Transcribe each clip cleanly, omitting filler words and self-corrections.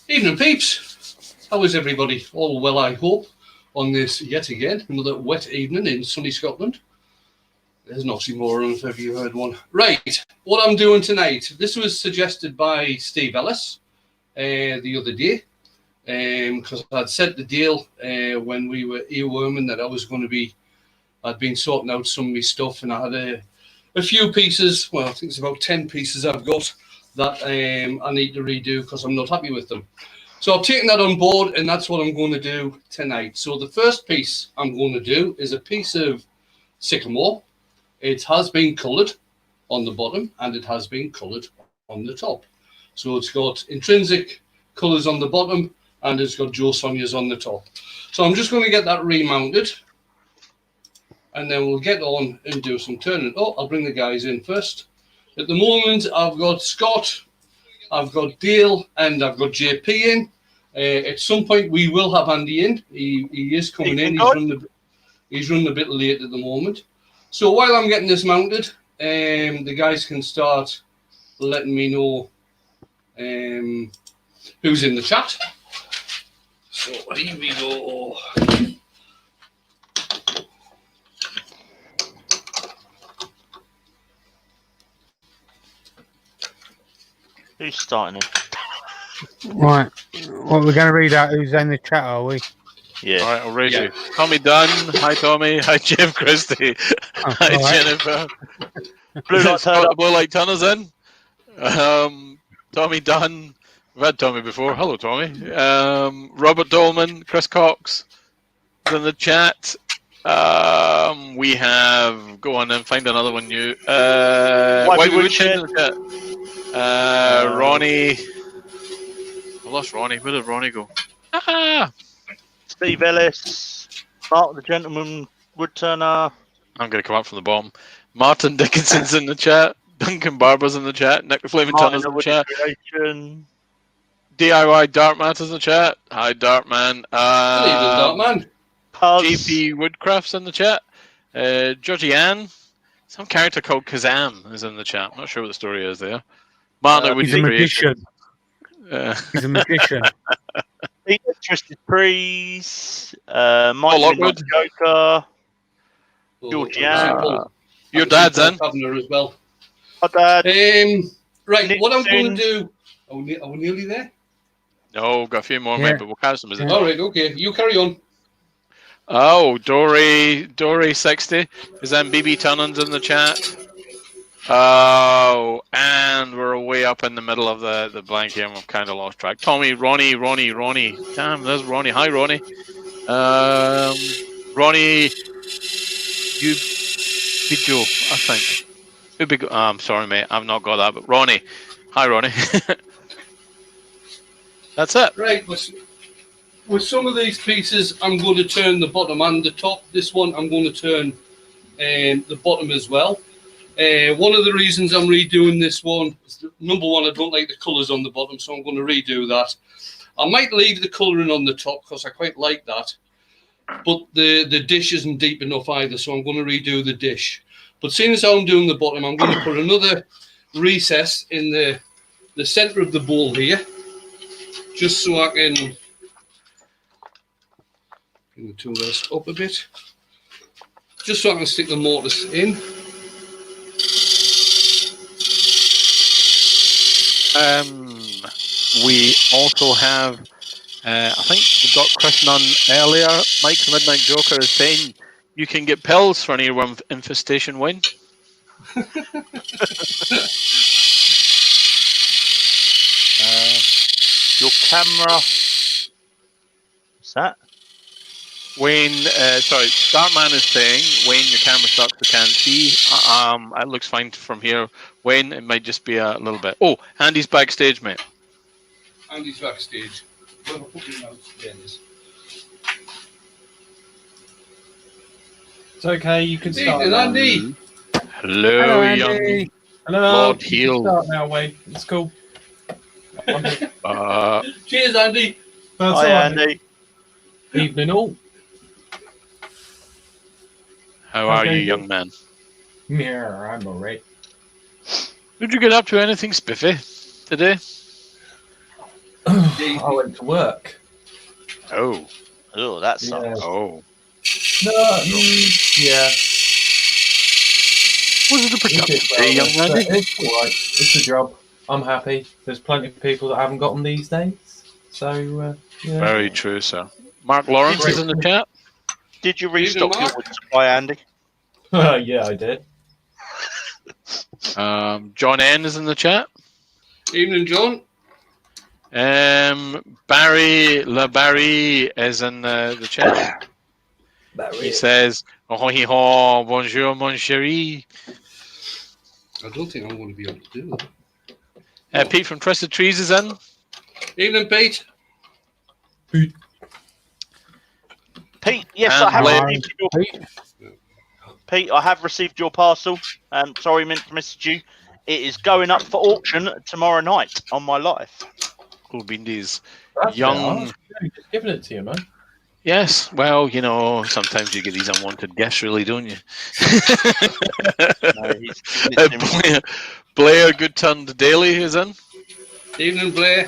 Evening, peeps. How is everybody? All well, I hope, on this yet again another wet evening in sunny Scotland. There's an oxymoron if ever you heard one. Right, what I'm doing tonight. This was suggested by Steve Ellis the other day, because I'd set the deal when we were earworming that I was going to be. I'd been sorting out some of my stuff, and I had a few pieces. Well, I think it's about 10 pieces I've got that I need to redo because I'm not happy with them. So I've taken that on board, and that's what I'm going to do tonight. So the first piece I'm going to do is a piece of sycamore. It has been coloured on the bottom, and it has been coloured on the top. So it's got intrinsic colours on the bottom, and it's got Joe Sonia's on the top. So I'm just going to get that remounted, and then we'll get on and do some turning. Oh, I'll bring the guys in first. At the moment, I've got Scott, I've got Dale, and I've got JP in. At some point, we will have Andy in. He is coming in. He's running a bit late at the moment. So while I'm getting this mounted, the guys can start letting me know who's in the chat. So here we go. Who's starting it? Right. Well, we're going to read out who's in the chat, are we? Yeah. All right, I'll raise you. Tommy Dunn. Hi, Tommy. Hi, Jim Christie. Hi, Jennifer. Blue Light turned up. Blue Light Tunnel's in. Tommy Dunn. We've had Tommy before. Hello, Tommy. Robert Dolman. Chris Cox is in the chat. We have... Go on and find another one new. Whitey Woodshed in the chat. Ronnie. I lost Ronnie. Where did Ronnie go? Steve Ellis. Mark the Gentleman Woodturner. I'm going to come up from the bottom. Martin Dickinson's in the chat. Duncan Barber's in the chat. Nick the Flaming Tunnel's in the chat. Creation. DIY Dartman's in the chat. Hi, Dartman. Dartman. JP Woodcraft's in the chat. Georgie Ann. Some character called Kazam is in the chat. I'm not sure what the story is there. Martin He's a magician. He's a magician. Tristan Priest. Mike Lockwood. Joker. Georgianne. Your dad's in. As well. Hi, Dad. Right, Nixon. what I'm going to do... Are we nearly there? No, got a few more, mate, but we'll catch them as All right, okay. You carry on. Oh, Dory60 is then BB Tunnins in the chat. Oh, and we're way up in the middle of the blank here. We've kind of lost track. Tommy, Ronnie. Damn, there's Ronnie. Hi, Ronnie. Ronnie Ubigo, I think. Ubigo. I'm sorry, mate. I've not got that, but Ronnie. Hi, Ronnie. That's it. Right, with some of these pieces, I'm going to turn the bottom and the top. This one, I'm going to turn the bottom as well. One of the reasons I'm redoing this one is, number one, I don't like the colours on the bottom, so I'm going to redo that. I might leave the colouring on the top because I quite like that, but the dish isn't deep enough either, so I'm going to redo the dish. But seeing as how I'm doing the bottom, I'm going to put another recess in the centre of the bowl here, just so I can bring the tool rest up a bit, just so I can stick the mortise in. We also have, I think we got Chris Nunn earlier. Mike the Midnight Joker is saying you can get pills for an earworm infestation, Wayne. Your camera. What's that? Wayne, sorry, Dartman is saying, Wayne, your camera sucks, we can't see. It looks fine from here. Wayne, it might just be a little bit. Oh, Andy's backstage, mate. Andy's backstage. It's okay, you can start. Evening, Andy. Hello, young Andy. Hello. Lord you Heel. can start now, Wayne. It's cool. Cheers, Andy. That's Hi, all right. Andy. Evening all. How are Okay. you, young man? Yeah, I'm alright. Did you get up to anything spiffy today? I went to work. Oh, Oh, that sucks. Yeah. oh. No, yeah. What is the It production did well, day, young but Randy? it's all right. It's a job. I'm happy. There's plenty of people that haven't got them these days. So, yeah. Very true, sir. Mark Lawrence is in the chat. Did you restock your Mark? wood supply, Andy? Yeah, I did. John N is in the chat. Evening, John. Barry LaBarry is in the chat. He says, "Oh, he ho, bonjour, mon chéri." I don't think I'm going to be able to do that. Pete from Twisted Trees is in. Evening, Pete. Pete, yes, And I have Len. received your Pete, I have received your parcel. Sorry, meant to message you. It is going up for auction tomorrow night on my live. Cool beanies. That's Young- Just giving it to you, man. Yes, well, you know, sometimes you get these unwanted guests, really, don't you? No, he's giving it to me. Blair Goodtund Daly is in. Evening, Blair.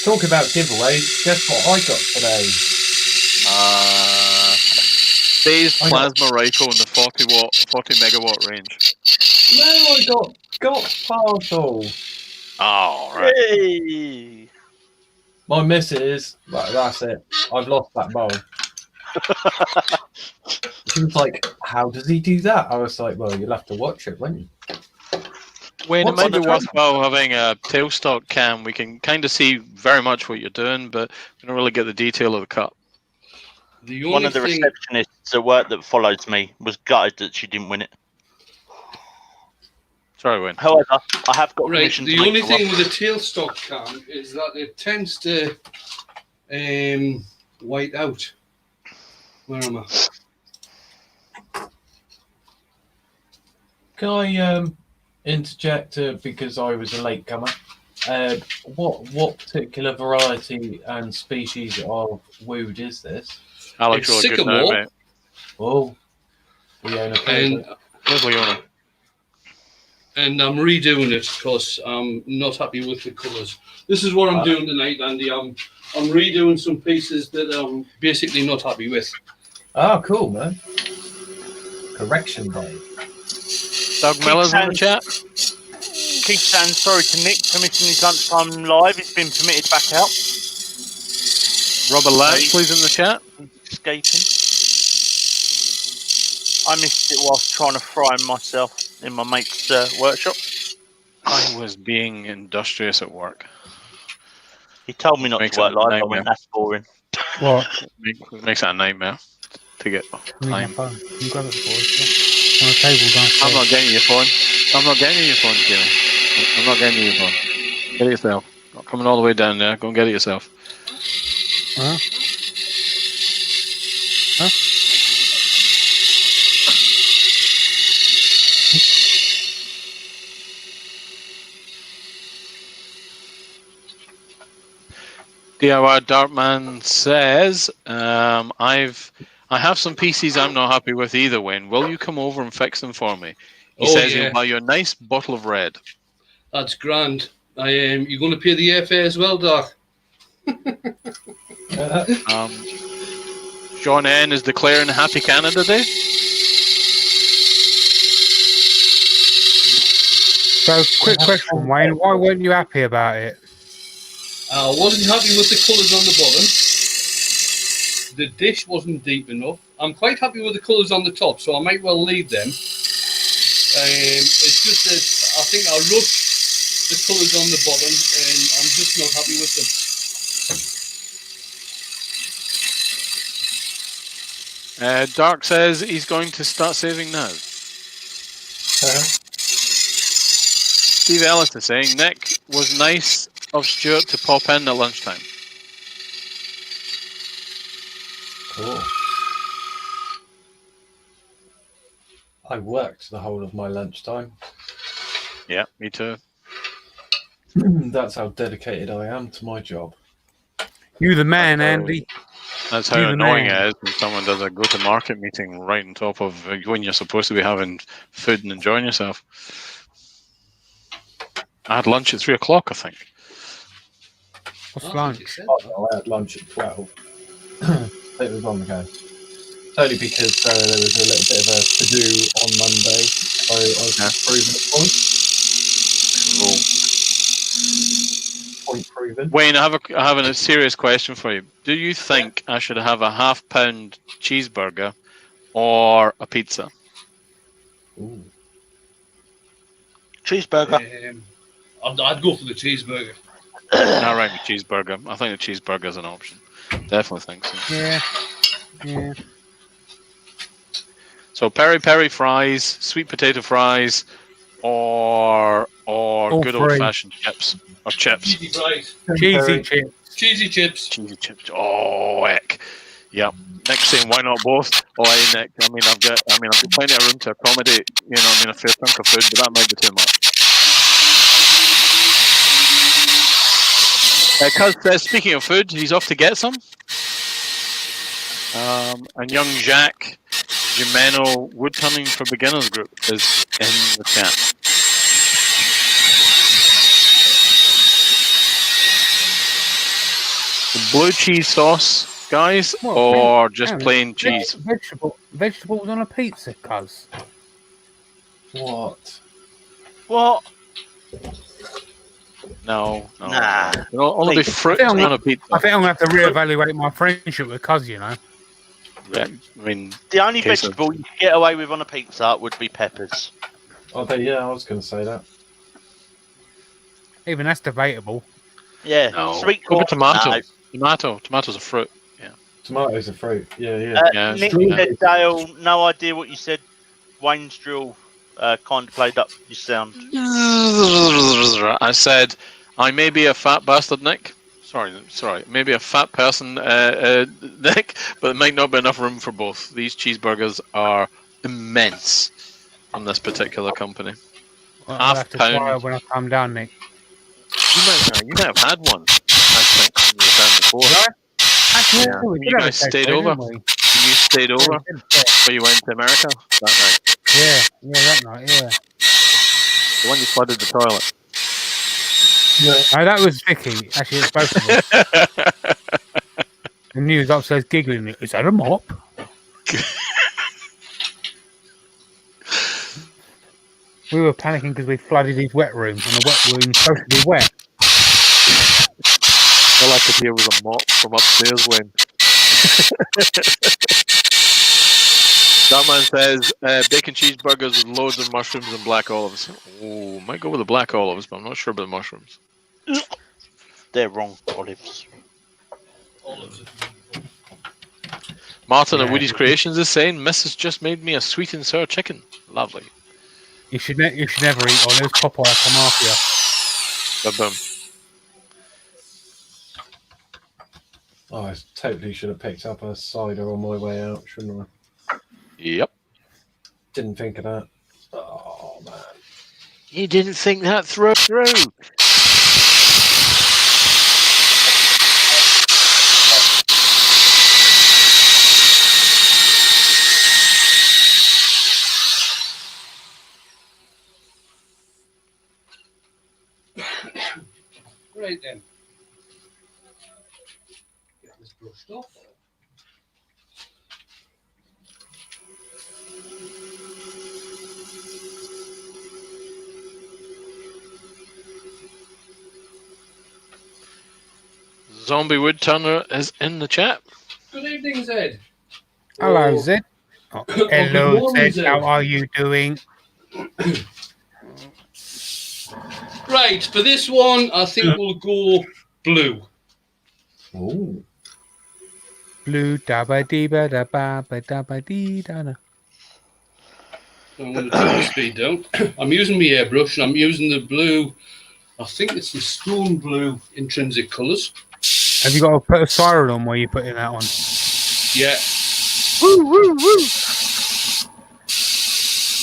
Talk about giveaways. Guess what I got today? Phased I got- plasma rifle in the 40 megawatt range. No, I got parcel. Oh, right. Hey! My missus, right, that's it. I've lost that bowl. She was like, "How does he do that?" I was like, "Well, you'll have to watch it, won't you?" Wayne, it What's might on be the front? worthwhile having a tailstock cam. We can kind of see very much what you're doing, but we don't really get the detail of the cut. The One only of the thing, receptionists at work that followed me was gutted that she didn't win it. Sorry, Wayne. However, I have got right, permission the to only make the thing one. with a tailstock cam is that it tends to white out. Where am I? Can I interject because I was a latecomer? What particular variety and species of wood is this? Alex, It's really good now, sycamore. mate. Oh, Leona And Where's Leona? and I'm redoing it because I'm not happy with the colours. This is what I'm doing tonight, Andy. I'm redoing some pieces that I'm basically not happy with. Oh, cool, man. Correction day. Doug Miller's in the chat. Keith saying sorry to Nick for missing his lunchtime live. It's been permitted back out. Robert Latchley's in the chat. Escaping. I missed it whilst trying to fry myself in my mate's workshop. I was being industrious at work. He told me not Makes to work it live. I nightmare. went, that's boring. What? Makes it a nightmare to get Need my time. phone. You grab it for us. On the table downstairs. I'm not getting you your phone. I'm not getting you your phone, Jamie. I'm not getting you your phone. Get it yourself. Not coming all the way down there. Go and get it yourself. Huh? DIY Darkman says, I have some PCs I'm not happy with either, Wayne. Will you come over and fix them for me? He says yeah, he'll buy you a nice bottle of red. that's grand. You're going to pay the airfare as well, Doc. John N is declaring Happy Canada Day. So, quick question, Wayne. Why weren't you happy about it? I wasn't happy with the colours on the bottom. The dish wasn't deep enough. I'm quite happy with the colours on the top, so I might well leave them. It's just that I think I rushed the colours on the bottom, and I'm just not happy with them. Dark says he's going to start saving now. Steve Ellis is saying Nick was nice of Stuart to pop in at lunchtime. Cool. I worked the whole of my lunchtime. Yeah, me too. That's how dedicated I am to my job. You the man, Andy. That's how You the annoying man. it is when someone does a go-to-market meeting right on top of when you're supposed to be having food and enjoying yourself. I had lunch at 3 o'clock, I think. What's I lunch? think you said Oh, that. no, I had lunch at 12. It was on the go. Only because there was a little bit of a to-do on Monday, so I was just proving a point. Cool. Point proven. Wayne, I have a serious question for you. Do you think I should have a half-pound cheeseburger or a pizza? Ooh. Cheeseburger. I'd go for the cheeseburger. All right, with cheeseburger. I think the cheeseburger is an option. Definitely think so. Yeah. So peri fries, sweet potato fries, or All good three. old-fashioned chips or chips. Cheesy fries. Cheesy chips. Cheesy chips. Cheesy chips. Oh, heck. Yep. Nick's saying, why not both? Oh, hey, Nick. I mean, I've got plenty of room to accommodate, a fair chunk of food, but that might be too much. Cuz says, speaking of food, he's off to get some. And young Jacques Jimeno Woodturning for Beginners group is in the chat. The blue cheese sauce, guys, What, or just hang on. plain cheese? Vegetables on a pizza, cuz. What? What? No. Nah. It'll only be fruit I think I'm on a pizza. I think I'm going to have to reevaluate my friendship with cuz, you know. Yeah, I mean, The only Okay, so- vegetable you can get away with on a pizza would be peppers. Oh, yeah, I was going to say that. Even that's debatable. Yeah. no. Sweet Go corn. with tomato. Tomato's a fruit. Tomatoes are fruit. Yeah. Yeah, Nick yeah. said, Dale, no idea what you said. Wayne's drill kind of played up your sound. I said, I may be a fat bastard, Nick. Sorry. Maybe a fat person, Nick, but there might not be enough room for both. These cheeseburgers are immense from this particular company. I'll have to Half try pound. it when I come down, Nick. You might have had one, I think, when you were down before. Did I? Actually, Yeah. we You did have a guys taste stayed there, over? didn't we? When you stayed over, before you went to America that night. Yeah, that night, yeah. The one you flooded the toilet. No, that was Vicky. Actually, it's both of us. And he was upstairs giggling. Is that a mop? We were panicking because we flooded his wet room, and the wet room's supposed to be wet. All I could hear was a mop from upstairs, Wayne. That man says bacon cheeseburgers with loads of mushrooms and black olives. Oh, might go with the black olives, but I'm not sure about the mushrooms. They're wrong, olives. Martin at Yeah. Woody's Creations is saying, Mrs. just made me a sweet and sour chicken. Lovely. You should never eat olives. Popeye will come after you. Ba-boom. Oh, I totally should have picked up a cider on my way out, shouldn't I? Yep. Didn't think of that. Oh, man. You didn't think that through. Right then. Get this brushed off. Zombie Woodturner is in the chat. Good evening, Zed. Hello, Oh. Zed. Oh, Good hello, morning, Zed. How are you doing? Right, for this one, I think we'll go blue. Ooh. Blue dabba dee ba da ba ba da ba dee da da. I'm going to turn the speed down. I'm using my airbrush and I'm using the blue. I think it's the stone blue intrinsic colours. Have you got to put a siren on while you're putting that on? Yeah.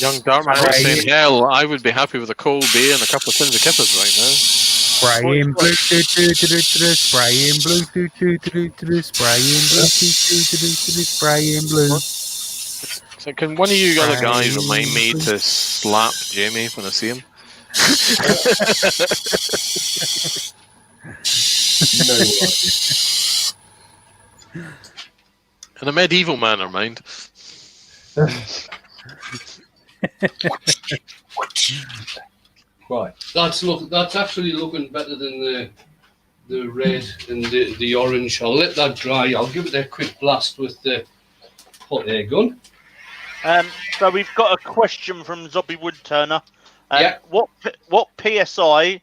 Young Dartman Right. was saying, hell, I would be happy with a cold beer and a couple of tins of kippers right now. Spraying blue, do do do do do, spraying blue, do do do do do, spraying blue, do do do do do, spraying blue. So can one of you other guys remind me to slap Jamie when I see him? No In a medieval manner, mind. Right. That's actually looking better than the red and the orange. I'll let that dry. I'll give it a quick blast with the hot air gun. So we've got a question from Zobby Woodturner. Yeah. What PSI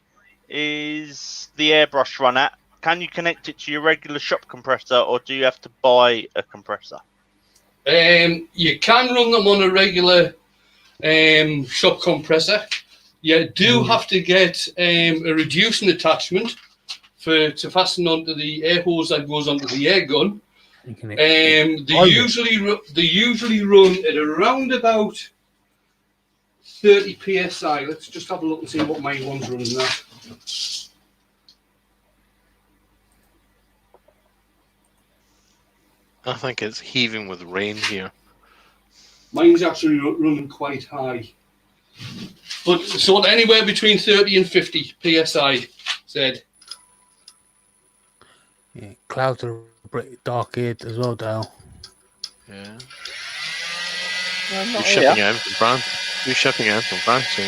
is the airbrush run at? Can you connect it to your regular shop compressor, or do you have to buy a compressor? You can run them on a regular shop compressor. You do have to get a reducing attachment to fasten onto the air hose that goes onto the air gun. They usually run at around about 30 psi. Let's just have a look and see what my one's running at. I think it's heaving with rain here. Mine's actually running quite high. But so anywhere between 30 and 50 psi, said. Yeah, clouds are a bit dark-eared as well, Dale. Yeah. Not You're shipping it in from France. You're shipping it in from France, so.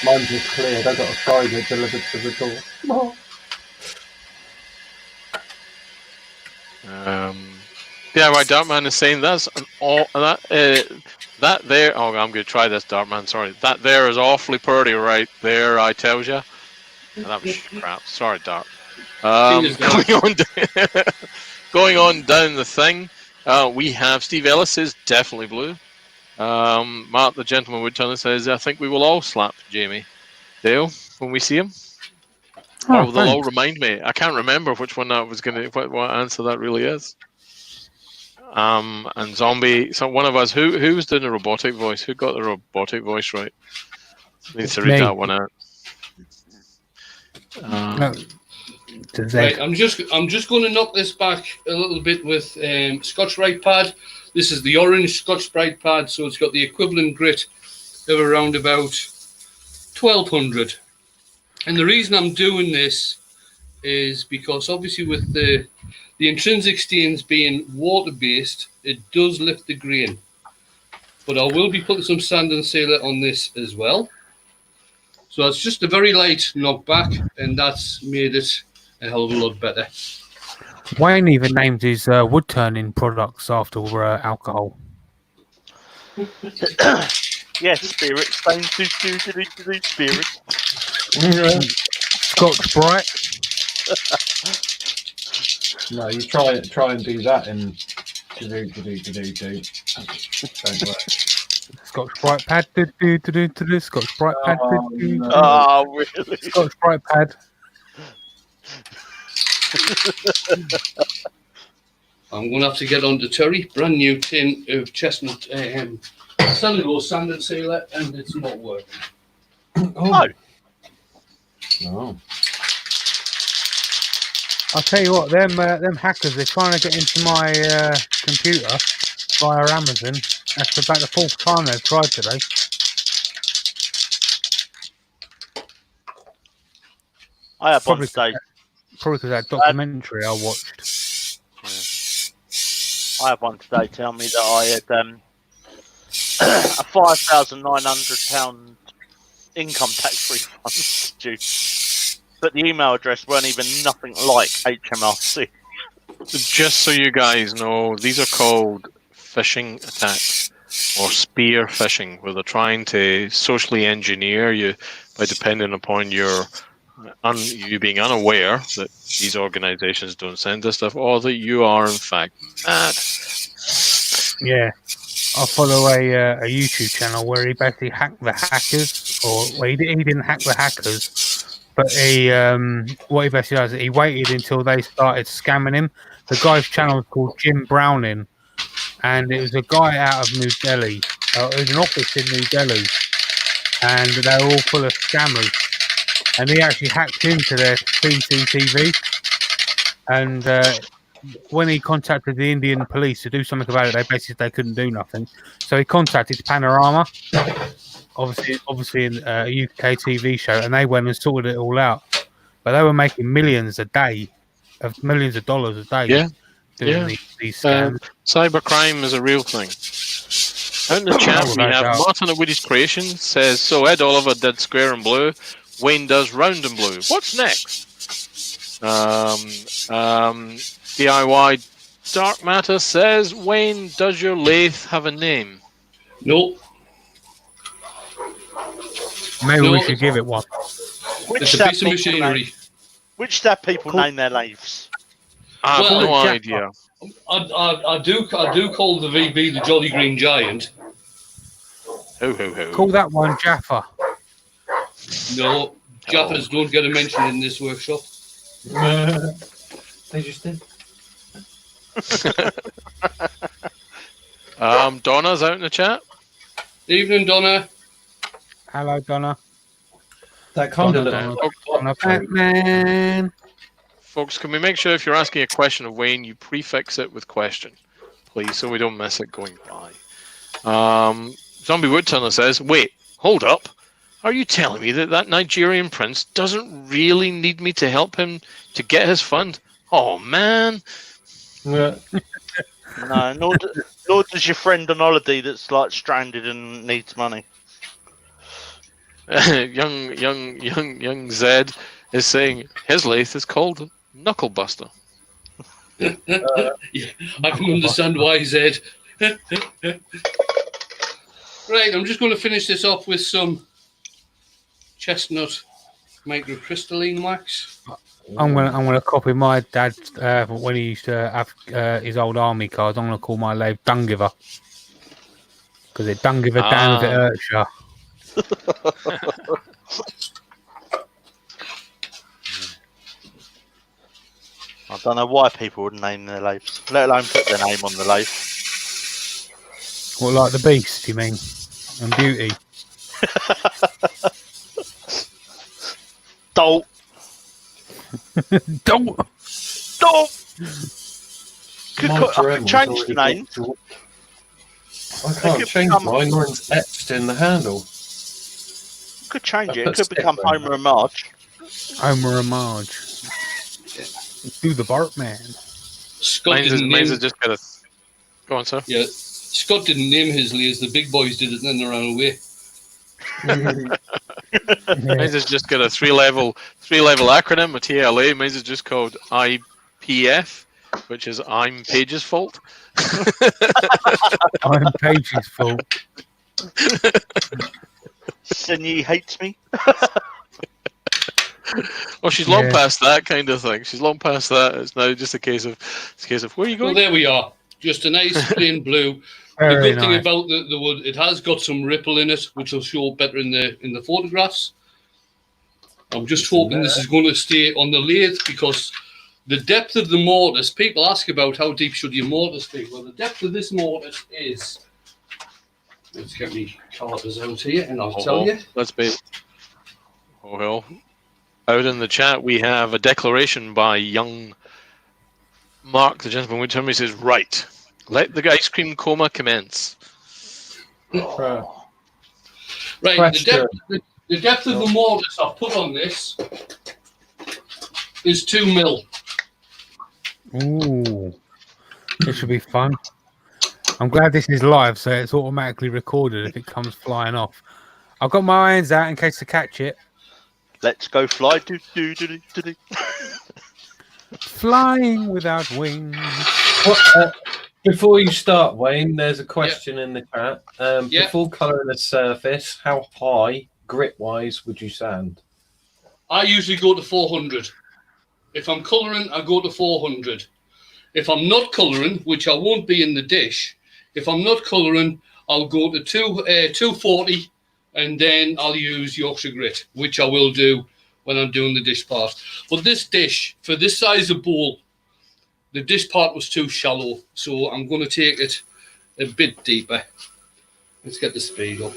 Mine's just cleared. I got a cider delivered to the door. Yeah, right. Dartman is saying that's an that there. Oh, I'm going to try this, Dartman. Sorry, that there is awfully pretty, right there. I tells you. That was crap. Sorry, Dart. Going on down the thing. We have Steve Ellis is definitely blue. Mark the gentleman Woodturner says, I think we will all slap Jamie Dale when we see him. Or they'll all remind me. I can't remember which one that was going to, what answer that really is. And Zombie, so one of us, who was doing the robotic voice? Who got the robotic voice right? Needs to read that one out. Right, I'm just going to knock this back a little bit with Scotch-Brite pad. This is the orange Scotch-Brite pad, so it's got the equivalent grit of around about 1200. And the reason I'm doing this is because obviously with the intrinsic stains being water-based, it does lift the grain. But I will be putting some sand and sealer on this as well. So it's just a very light knockback, and that's made it a hell of a lot better. Wayne even named his wood turning products after alcohol. Yes, spirit. Same spirit. Scotch Brite. No, you try and do that and don't work. Scotch Brite pad. Scotch Brite pad. Oh, really? Scotch Brite pad. I'm going to have to get on to Terry. Brand new tin of chestnut cellulose sand and sealer, and it's not working. Oh. Oh. I'll tell you what, them hackers, they're trying to get into my computer via Amazon. That's about the fourth time they've tried today. I have one today. Probably because that documentary I watched. I have one today tell me that I had a £5,900 income tax refund due. But the email address weren't even nothing like HMRC. Just so you guys know, these are called phishing attacks or spear phishing, where they're trying to socially engineer you by depending upon you being unaware that these organizations don't send this stuff, or that you are in fact mad. Yeah, I follow a YouTube channel where he basically hacked the hackers, or well, he didn't hack the hackers, but he what he basically does is he waited until they started scamming him. The guy's channel is called Jim Browning, and it was a guy out of New Delhi. It was an office in New Delhi, and they were all full of scammers. And he actually hacked into their CCTV, and when he contacted the Indian police to do something about it, they couldn't do nothing. So he contacted Panorama, obviously in a UK TV show, and they went and sorted it all out. But they were making millions of dollars a day. Yeah. Doing these scams. Cybercrime is a real thing. Out in the chat, we have Martin at Woody's Creation says, so Ed Oliver did Square and Blue, Wayne does Round and Blue. What's next? DIY Dark Matter says, Wayne, does your lathe have a name? No. Maybe we should give it one. It's a piece of machinery. Which stab people name their lathes? I have Well, no Jaffa. idea. I do call the VB the Jolly Green Giant. Ho, ho, ho. Call that one Jaffa. No, Jaffas don't get a mention in this workshop. They just did. Donna's out in the chat. Evening, Donna. Hello, Donna. That kind of Donna, look. Donna Batman. Folks, can we make sure if you're asking a question of Wayne, you prefix it with question, please, so we don't miss it going by. Zombie Woodturner says, wait, hold up. Are you telling me that Nigerian prince doesn't really need me to help him to get his fund? Oh, man. Yeah. No, nor does your friend on holiday that's like stranded and needs money. young Zed is saying his lathe is called Knucklebuster. Yeah, I can understand why, Zed. Right, I'm just going to finish this off with some chestnut microcrystalline wax. I'm gonna copy my dad when he used to have his old army cards. I'm gonna call my lathe Dungiver because it Dungiver down if it hurts ya. I don't know why people would name their lathes, let alone put their name on the lathe. What, like the Beast, you mean? And Beauty. Dolt. Don't. Could Mozzarella change the name. I can't could change become- mine. Mine's etched in the handle. Could change it. I It put could become stick on Homer and Marge. Homer and Marge. Do the Bartman. Scott Mine's didn't name. just got a... Go on, sir. Yeah, Scott didn't name his lathes. The big boys did it, and then they ran away. Mine's has just got a three-level acronym, a TLA. Mine's is just called IPF, which is I'm Page's fault. I'm Paige's fault. Cindy hates me. Well, she's long past that kind of thing. She's long past that. It's now just a case of where are you going? Well, there we are. Just a nice plain blue. Very the good nice. thing about the wood, it has got some ripple in it, which will show better in the photographs. I'm just hoping this is going to stay on the lathe because the depth of the mortise. People ask about how deep should your mortise be. Well, the depth of this mortise is. Let's get me calipers out here, and I'll tell you. Let's be. Oh well. Out in the chat, we have a declaration by young Mark, the gentleman with whom he says, "Right, let the ice cream coma commence." Right, Question. the depth of the mortise I've put on this is 2 mil. Ooh, this should be fun. I'm glad this is live, so it's automatically recorded if it comes flying off. I've got my irons out in case to catch it. Let's go fly. Do, do, do, do, do, do. Flying without wings. Before you start, Wayne, there's a question in the chat. Yeah. Before colouring the surface, how high, grit-wise, would you sand? I usually go to 400. If I'm colouring, I go to 400. If I'm not colouring, which I won't be in the dish, if I'm not colouring, I'll go to 240, and then I'll use Yorkshire grit, which I will do when I'm doing the dish part. But this dish, for this size of bowl, the dish part was too shallow, so I'm going to take it a bit deeper. Let's get the speed up.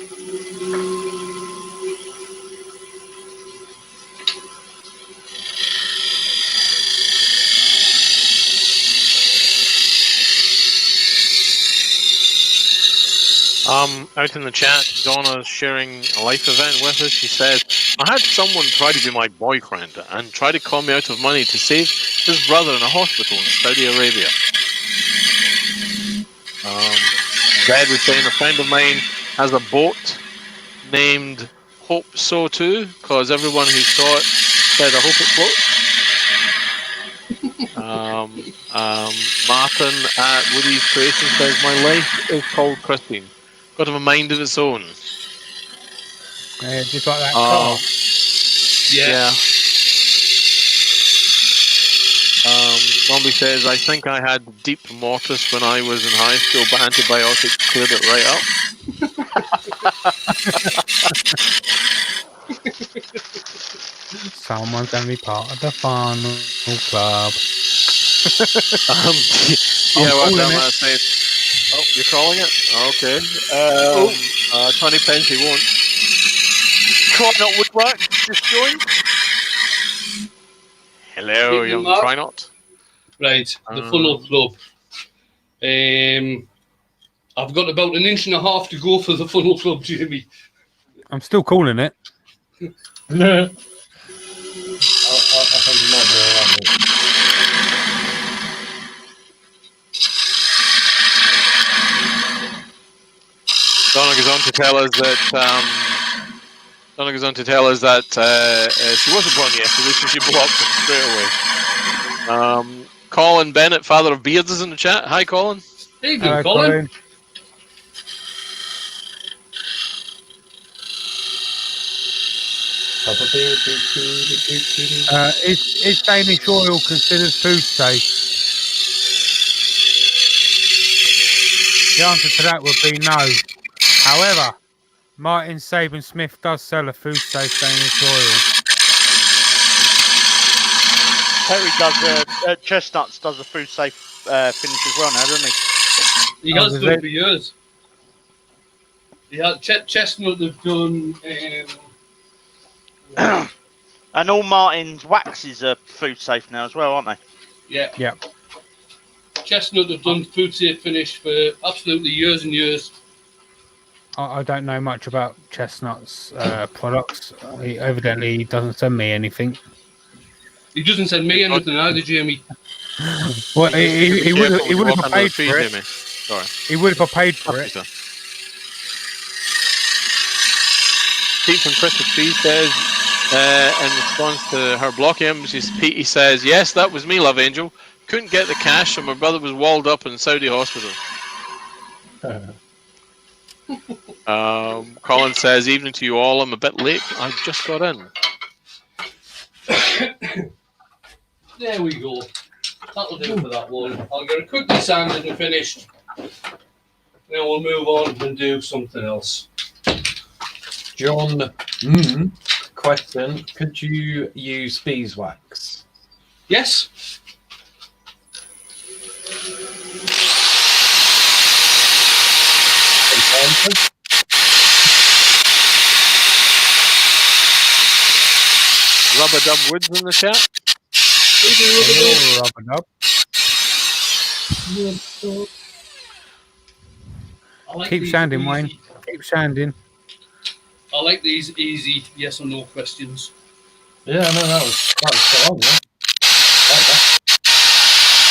Out in the chat, Donna's sharing a life event with us. She says, I had someone try to be my boyfriend and try to call me out of money to save his brother in a hospital in Saudi Arabia. Zed was saying a friend of mine has a boat named Hope So Too, because everyone who saw it said, I hope it floats. Martin at Woody's Creation says, my life is called Christine. Got to have a mind of its own. Just like that car. Yeah. Zombie says, I think I had deep mortis when I was in high school, but antibiotics cleared it right up. Someone's going to be part of the final club. Yeah, what calling am I saying? Oh, you're calling it? Okay. 20 pence he won't. Try not woodwork. Just joined. Hello, Hit me, young Mark. Try Not. Right, the funnel club. I've got about 1.5 inches to go for the funnel club, Jamie. I'm still calling it. No. I think you might be alright. Donna goes on to tell us that she wasn't born yesterday, so she blocked him straight away. Colin Bennett, father of Beards, is in the chat. Hi, Colin. There you Hello, go, Colin. Is Danish oil considered food safe? The answer to that would be no. However, Martin Saban Smith does sell a food safe Danish oil. Terry does Chestnuts does a food safe finish as well now, doesn't he? He has does done it? for years. Yeah, Chestnut have done. And all Martin's waxes are food safe now as well, aren't they? Yeah. Yeah. Chestnut have done food safe finish for absolutely years and years. I don't know much about Chestnut's products. He evidently doesn't send me anything. He doesn't send me anything either, Jamie. Well, he would have walk under the paid tree, for it. Jamie. Sorry. He would have paid for it. Pete from Crystal Tree says, in response to her blocking him, Pete says, yes, that was me, Love Angel. Couldn't get the cash, so my brother was walled up in Saudi hospital. Colin says, evening to you all, I'm a bit late. I just got in. There we go. That'll do for that one. I'll get it quickly sanded and finished. Then we'll move on and do something else. John, question: could you use beeswax? Yes. Rubber Dub Woods in the chat. Rub it up. I like Keep these sanding, easy- Wayne. Keep sanding. I like these easy yes or no questions. Yeah, no, that was spot on, yeah. Like that.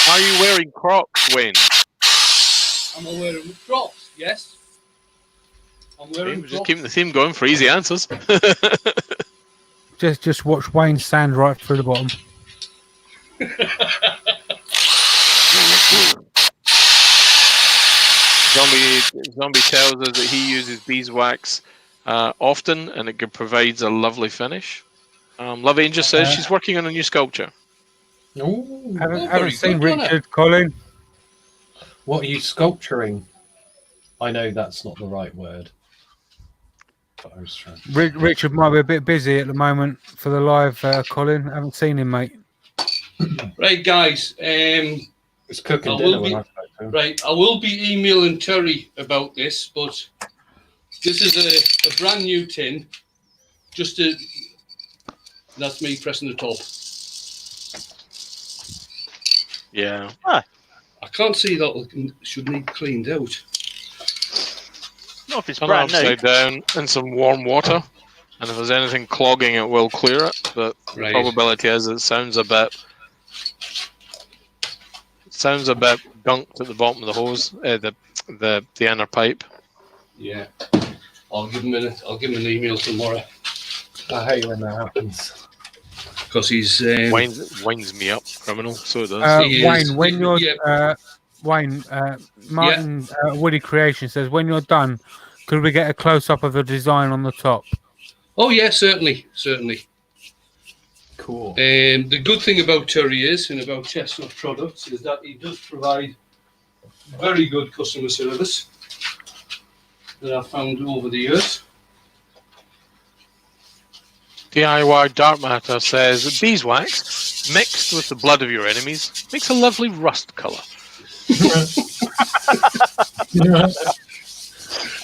Are you wearing Crocs, Wayne? Am I wearing Crocs? Yes. I'm wearing We're just Crocs. keeping the theme going for easy answers. Just watch Wayne sand right through the bottom. Zombie tells us that he uses beeswax often, and it provides a lovely finish. Love Angel says she's working on a new sculpture. Ooh, Haven't very seen good, wasn't Richard, Colin. what are you sculpturing? I know that's not the right word. But I was trying. Richard might be a bit busy at the moment for the live, Colin. Haven't seen him, mate. Right, guys. It's cooking I dinner will when be- I spoke to him. Right, I will be emailing Terry about this, but this is a brand new tin. Just to, that's me pressing the top. Yeah. I can't see that should need cleaned out. Not if it's Turn it brand new. upside down in some warm water, and if there's anything clogging, it will clear it. But Right. probability is it sounds a bit gunked at the bottom of the hose, the inner pipe. Yeah. I'll give him an email tomorrow I hate when that happens. because he's Winds me up, criminal. So it does. He is. Wayne, when you're Yeah. Wayne, Martin Woody Creation says, when you're done, could we get a close up of the design on the top? Oh yeah, certainly. Cool. The good thing about Terry is, and about Chestnut Products, is that he does provide very good customer service that I've found over the years. DIY Dark Matter says beeswax mixed with the blood of your enemies makes a lovely rust colour.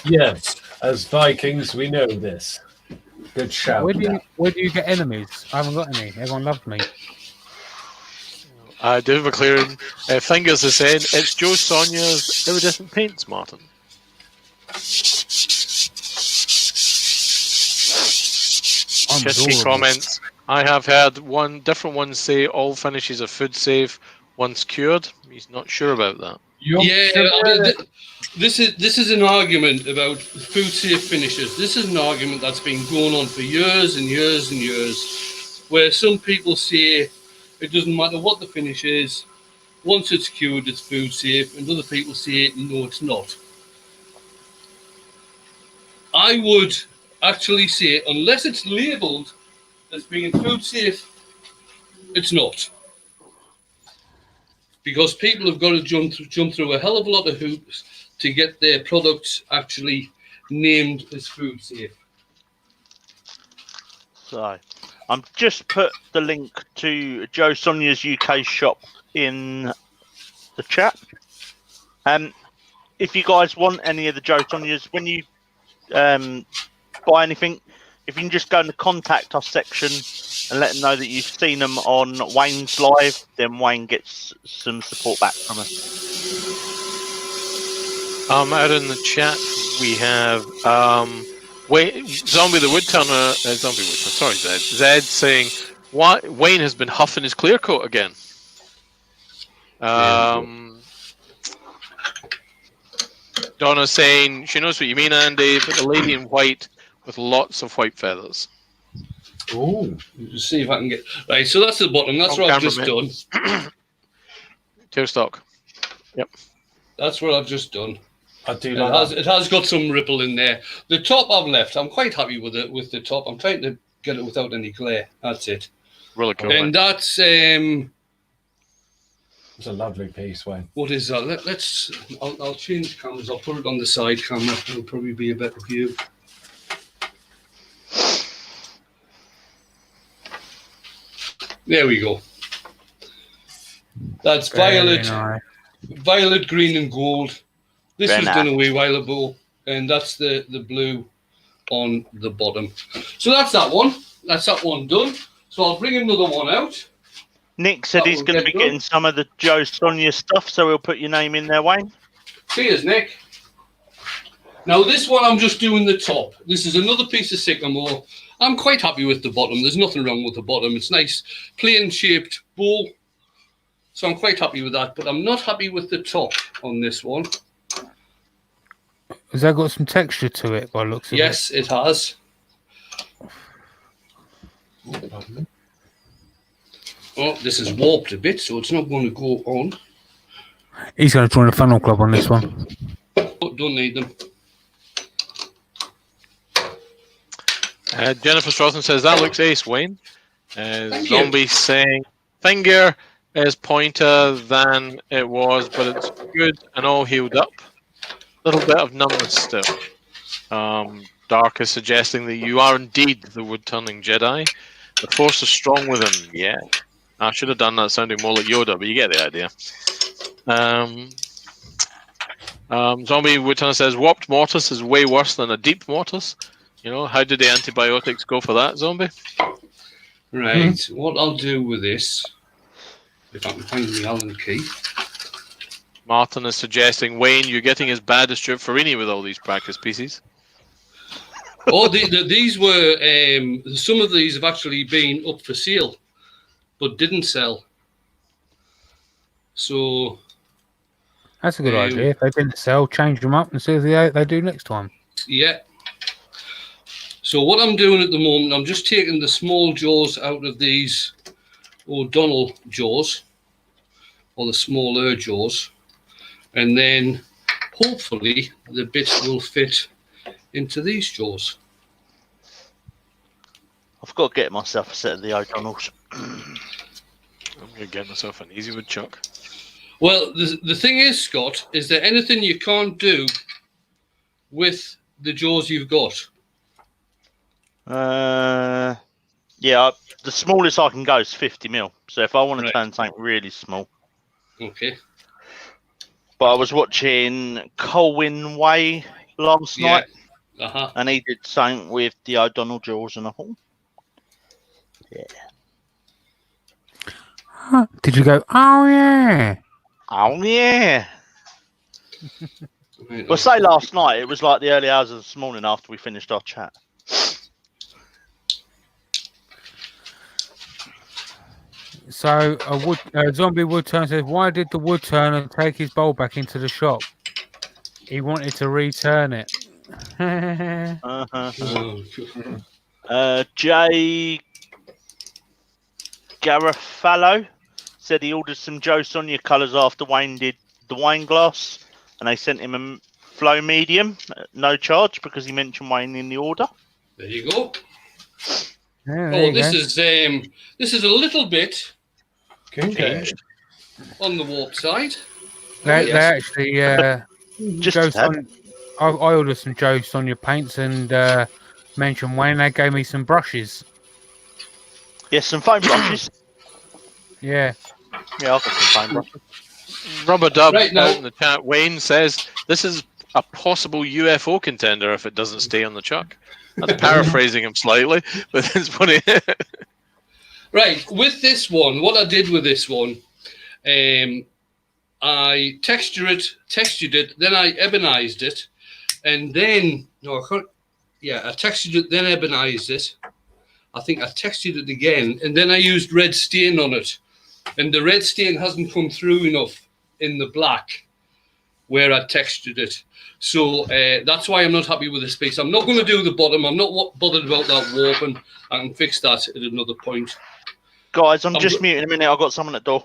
Yes, as Vikings, we know this. Good shout. Where do you get enemies? I haven't got any. Everyone loves me. David McLaren, Fingers is saying it's Joe Sonia's iridescent paints, Martin. Chesky comments. I have heard different ones say all finishes are food safe once cured. He's not sure about that. This is an argument about food safe finishes. This is an argument that's been going on for years and years and years, where some people say it doesn't matter what the finish is, once it's cured, it's food safe, and other people say no, it's not. I would actually say, unless it's labelled as being food safe, it's not. Because people have got to jump through a hell of a lot of hoops to get their products actually named as food safe. So, I'm just put the link to Joe Sonia's UK shop in the chat. If you guys want any of the Joe Sonia's, when you buy anything, if you can just go in the contact us section and let them know that you've seen them on Wayne's live, then Wayne gets some support back from us. Out in the chat we have Zombie the Woodturner, sorry Zed saying Wayne has been huffing his clear coat again. Donna saying she knows what you mean, Andy, but the lady in white with lots of white feathers. Oh, Just see if I can get right. So that's the bottom. That's what I've just done. Tail stock. Yep. That's what I've just done. I do It like has, that. it has got some ripple in there. The top I've left. I'm quite happy with it. With the top, I'm trying to get it without any glare. That's it. Really cool. And that's It's a lovely piece, Wayne. what is that? I'll change cameras. I'll put it on the side camera. It'll probably be a better view. There we go. That's violet, violet, green, and gold. This Very was done nice. a wee while ago, and that's the blue on the bottom. So that's that one. That's that one done. So I'll bring another one out. Nick said That he's will going to get be done. getting some of the Joe Sonia stuff, so we'll put your name in there, Wayne. Cheers, Nick. Now this one, I'm just doing the top. This is another piece of sycamore. I'm quite happy with the bottom. There's nothing wrong with the bottom. It's nice, plain shaped bowl. So I'm quite happy with that. But I'm not happy with the top on this one. Has that got some texture to it by the looks of it? Yes, it has. Oh, this is warped a bit, so it's not going to go on. He's going to join the funnel club on this one. But don't need them. Jennifer Strawson says that looks ace, Wayne. Thank you. Zombie saying finger is pointer than it was, but it's good and all healed up. Little bit of numbness still. Dark is suggesting that you are indeed the wood turning Jedi. The force is strong within. Yeah, I should have done that sounding more like Yoda, but you get the idea. Zombie Woodturner says warped mortis is way worse than a deep mortis. You know, how did the antibiotics go for that, Zombie? Right, what I'll do with this, if I can find the Allen key. Martin is suggesting, Wayne, you're getting as bad as Stuart Farini with all these practice pieces. Oh, these were some of these have actually been up for sale, but didn't sell. So That's a good idea. If they didn't sell, change them up and see if they do next time. yeah. So what I'm doing at the moment, I'm just taking the small jaws out of these O'Donnell jaws, or the smaller jaws, and then hopefully the bit will fit into these jaws. I've got to get myself a set of the O'Donnells. I'm going to get myself an easy woodchuck. Well, the thing is, Scott, is there anything you can't do with the jaws you've got? Yeah, the smallest I can go is 50 mil. So if I want to Right. turn something really small. Okay. But I was watching Colwyn Way last Yeah. night, Uh-huh. and he did something with the O'Donnell jaws, and I thought, Did you go, oh, yeah? oh yeah. Right, Well, say last night, it was like the early hours of this morning after we finished our chat. So a zombie wood turner says, why did the wood turner take his bowl back into the shop? He wanted to return it. Uh-huh. Jay Garofalo said he ordered some Joe Sonia colours after Wayne did the wine glass, and they sent him a flow medium, no charge, because he mentioned Wayne in the order. There you go. Yeah, there Oh, you go. this is a little bit Okay. on the warp side. They yes. actually Just Joe a tad. Son- I ordered some Joe Sonia paints and mentioned Wayne. They gave me some brushes. Yes, some foam brushes. Yeah. Yeah, I've got some foam brushes. Rubber Dub Right, now- out in the chat. Wayne says this is a possible UFO contender if it doesn't stay on the chuck. That's paraphrasing him slightly, but it's funny. Right, with this one, what I did with this one, I textured it, then I ebonized it, and then I textured it, then ebonized it. I think I textured it again, and then I used red stain on it, and the red stain hasn't come through enough in the black where I textured it. So that's why I'm not happy with this piece. I'm not going to do the bottom. I'm not bothered about that warping. I can fix that at another point. Guys, I'm I'm just go- muting a minute. I've got someone at the door.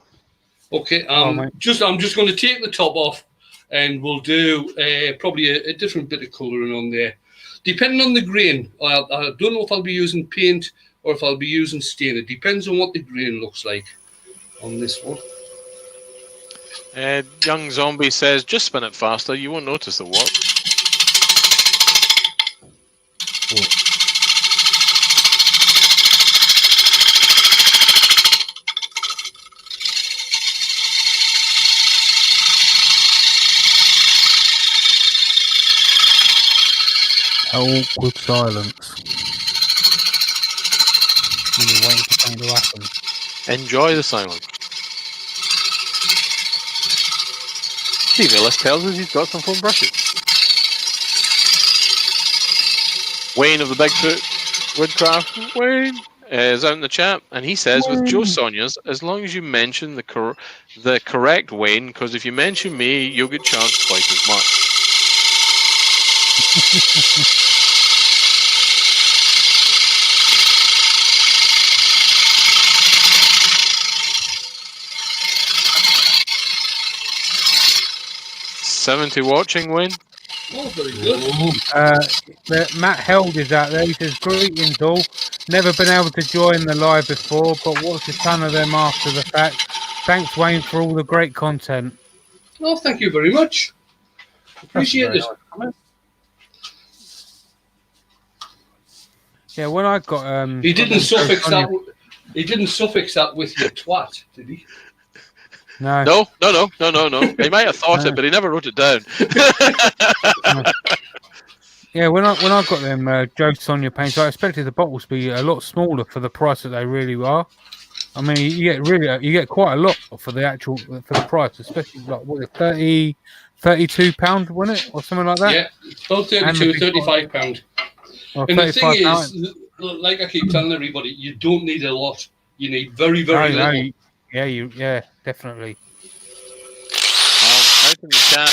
Okay, mate. I'm just going to take the top off, and we'll do probably a different bit of colouring on there, depending on the grain. I don't know if I'll be using paint or if I'll be using stain. It depends on what the grain looks like on this one. Young Zombie says, just spin it faster. You won't notice the warp. Awkward silence. When you're waiting for something to happen. Enjoy the silence. Steve Ellis tells us he's got some foam brushes. Wayne of the Bigfoot Woodcraft, Wayne, is out in the chat, and he says with Joe Sonia's, as long as you mention the correct Wayne, because if you mention me, you'll get charged twice as much. $70 watching, Wayne. Oh, very good. Matt Held is out there. He says, greetings all. Never been able to join the live before, but watch a ton of them after the fact. Thanks, Wayne, for all the great content. Oh, thank you very much. Appreciate very it. Yeah, when I got He didn't suffix Sonia- that. He didn't suffix that with your twat, did he? No. No. He might have thought it, but he never wrote it down. Yeah, when I got them Joe Sonia paints, I expected the bottles to be a lot smaller for the price that they really are. I mean, you get quite a lot for the price, especially like what is it, 32 pounds, wasn't it, or something like that? Yeah, about And the 32, big £35. Or And the thing 35 pounds. is, like I keep telling everybody, you don't need a lot. You need very, No, very no, little. yeah, definitely. Out in the chat.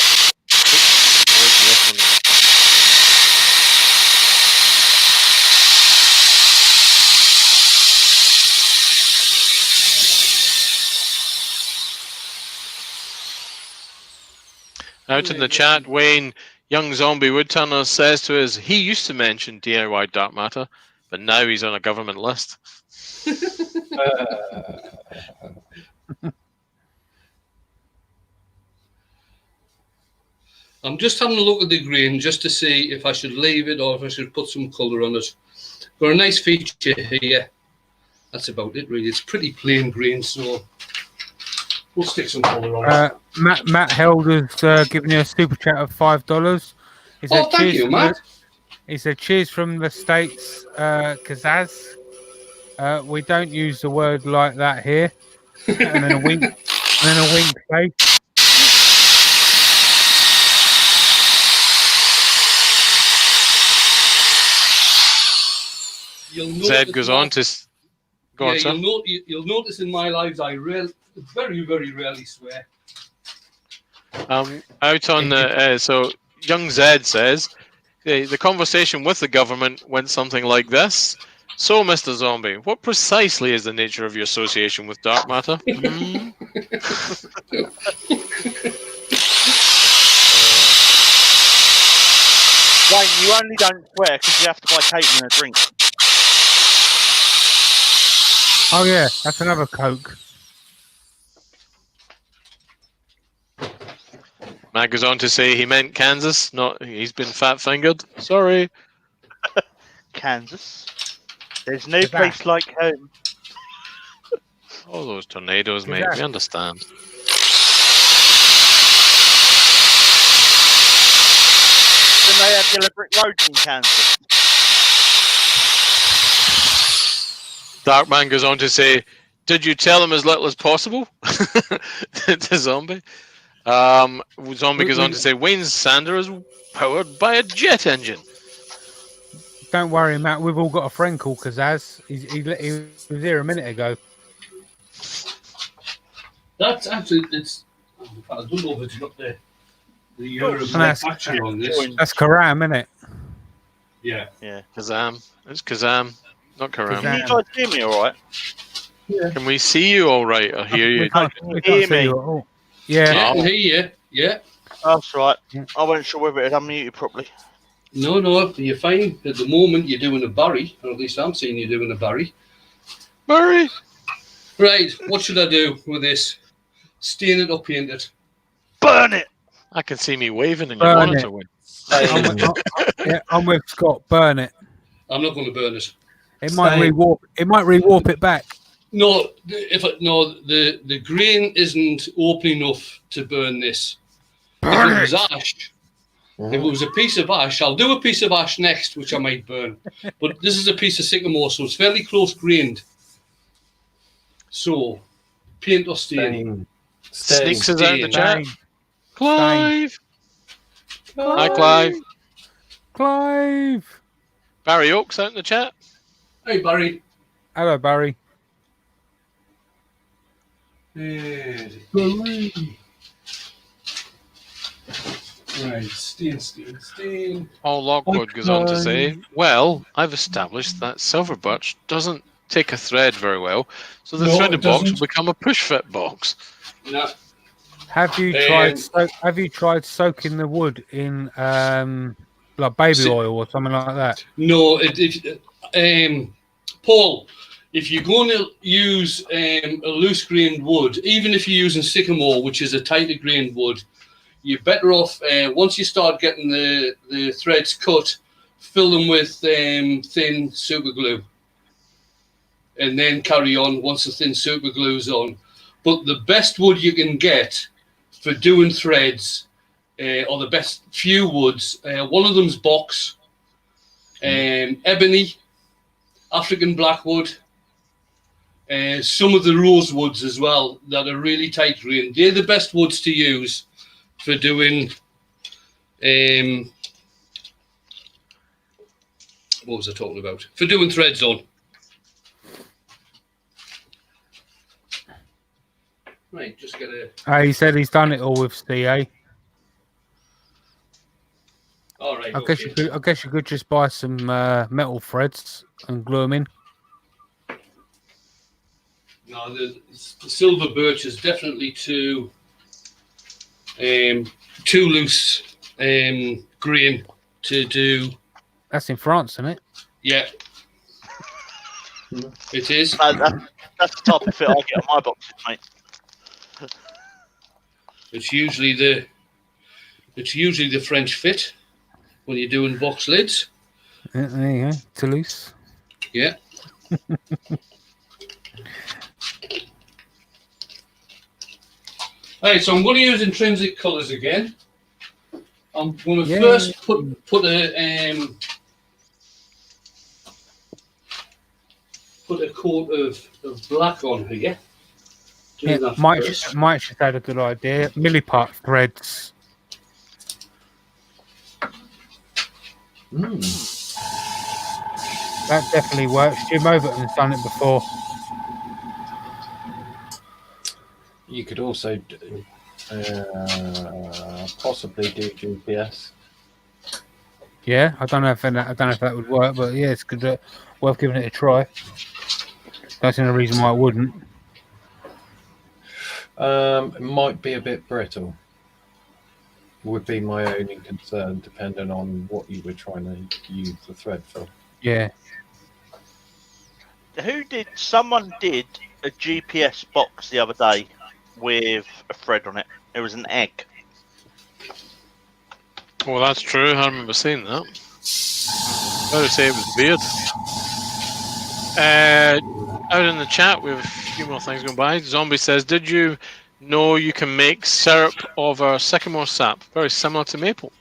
Out in the chat, Wayne, young zombie woodturner, says to us, he used to mention DIY dark matter, but now he's on a government list. I'm just having a look at the green just to see if I should leave it or if I should put some colour on it. Got a nice feature here. That's about it, really. It's pretty plain green, so we'll stick some colour on it. Matt Held has given you a super chat of $5. He said, Oh, thank you, Matt. He said, cheers from the States, Kazaz. We don't use the word like that here. And then a wink, face. Zed goes on to... Go on, sir. You'll notice in my lives I very, very rarely swear. Out on the... so, young Zed says, the conversation with the government went something like this. So, Mr. Zombie, what precisely is the nature of your association with dark matter? Wayne, you only don't swear because you have to buy Caitlin a drink. Oh, yeah, that's another Coke. Matt goes on to say he meant Kansas, not he's been fat-fingered. Sorry. Kansas. There's no place like home. All those tornadoes, mate. We understand. Then they have yellow brick roads in Kansas. Darkman goes on to say, did you tell him as little as possible? To Zombie. Zombie goes on to say, Wayne's Sander is powered by a jet engine. Don't worry, Matt. We've all got a friend called Kazaz. He was here a minute ago. That's actually, I don't know if it's got the year of manufacture on this. That's Karam, isn't it? Yeah. Yeah. Kazam. It's Kazam, not Karam. Can you guys hear me all right? Yeah. Can we see you all right or hear you? We can't hear see me. you at all. Yeah. Yeah, I can hear you. Yeah. That's right. Yeah. I wasn't sure whether it had unmuted properly. No, you're fine. At the moment, you're doing a Barry, or at least I'm seeing you doing a Barry. Barry! Right, what should I do with this? Stain it or paint it? Burn it! I can see me waving in your Burn monitor. it. Wayne. I'm with Scott. Burn it. I'm not going to burn it. It might rewarp it back. No, the grain isn't open enough to burn this. Burn if it was it. ash, if it was a piece of ash, I'll do a piece of ash next, which I might burn. But this is a piece of sycamore, so it's fairly close grained. So, paint or stain? Sneaks us out in the chat. Stain. Clive! Hi, Clive. Clive. Barry Oaks out in the chat. Hey, Barry. Hello, Barry. Right, stain. Paul Lockwood goes on to say, well, I've established that silver birch doesn't take a thread very well, so the No, threaded it box doesn't. will become a push fit box. No. Have you tried soaking the wood in like baby oil or something like that? No, Paul, if you're going to use a loose grained wood, even if you're using sycamore, which is a tighter grained wood, you're better off, once you start getting the threads cut, fill them with thin super glue. And then carry on once the thin super glue's on. But the best wood you can get for doing threads, or the best few woods, one of them's box, ebony, African blackwood, some of the rosewoods as well that are really tight grain. They're the best woods to use for doing. What was I talking about? For doing threads on. Right, just get a. He said he's done it all with CA. All right. I guess you could just buy some metal threads and glue them in. No, the silver birch is definitely too loose grain to do. That's in France, isn't it? Yeah, it is. That's the type of fit I get on my boxes, mate. It's usually the French fit when you're doing box lids. Yeah, there you go, Toulouse. Yeah. Right, so I'm going to use intrinsic colours again. I'm going to first put a coat of black on here. Yeah, Mike just had a good idea. Milliput threads. That definitely works. Jim Overton's done it before. You could also possibly do GPS. Yeah, I don't know if that would work, but yeah, it's good. Worth giving it a try. That's the only reason why I wouldn't. It might be a bit brittle. Would be my only concern, depending on what you were trying to use the thread for. Yeah. Someone did a GPS box the other day with a thread on it. It was an egg. Well, that's true. I remember seeing that. I would say it was weird. Out in the chat, we have a few more things going by. Zombie says, "Did you know you can make syrup of our sycamore sap? Very similar to maple."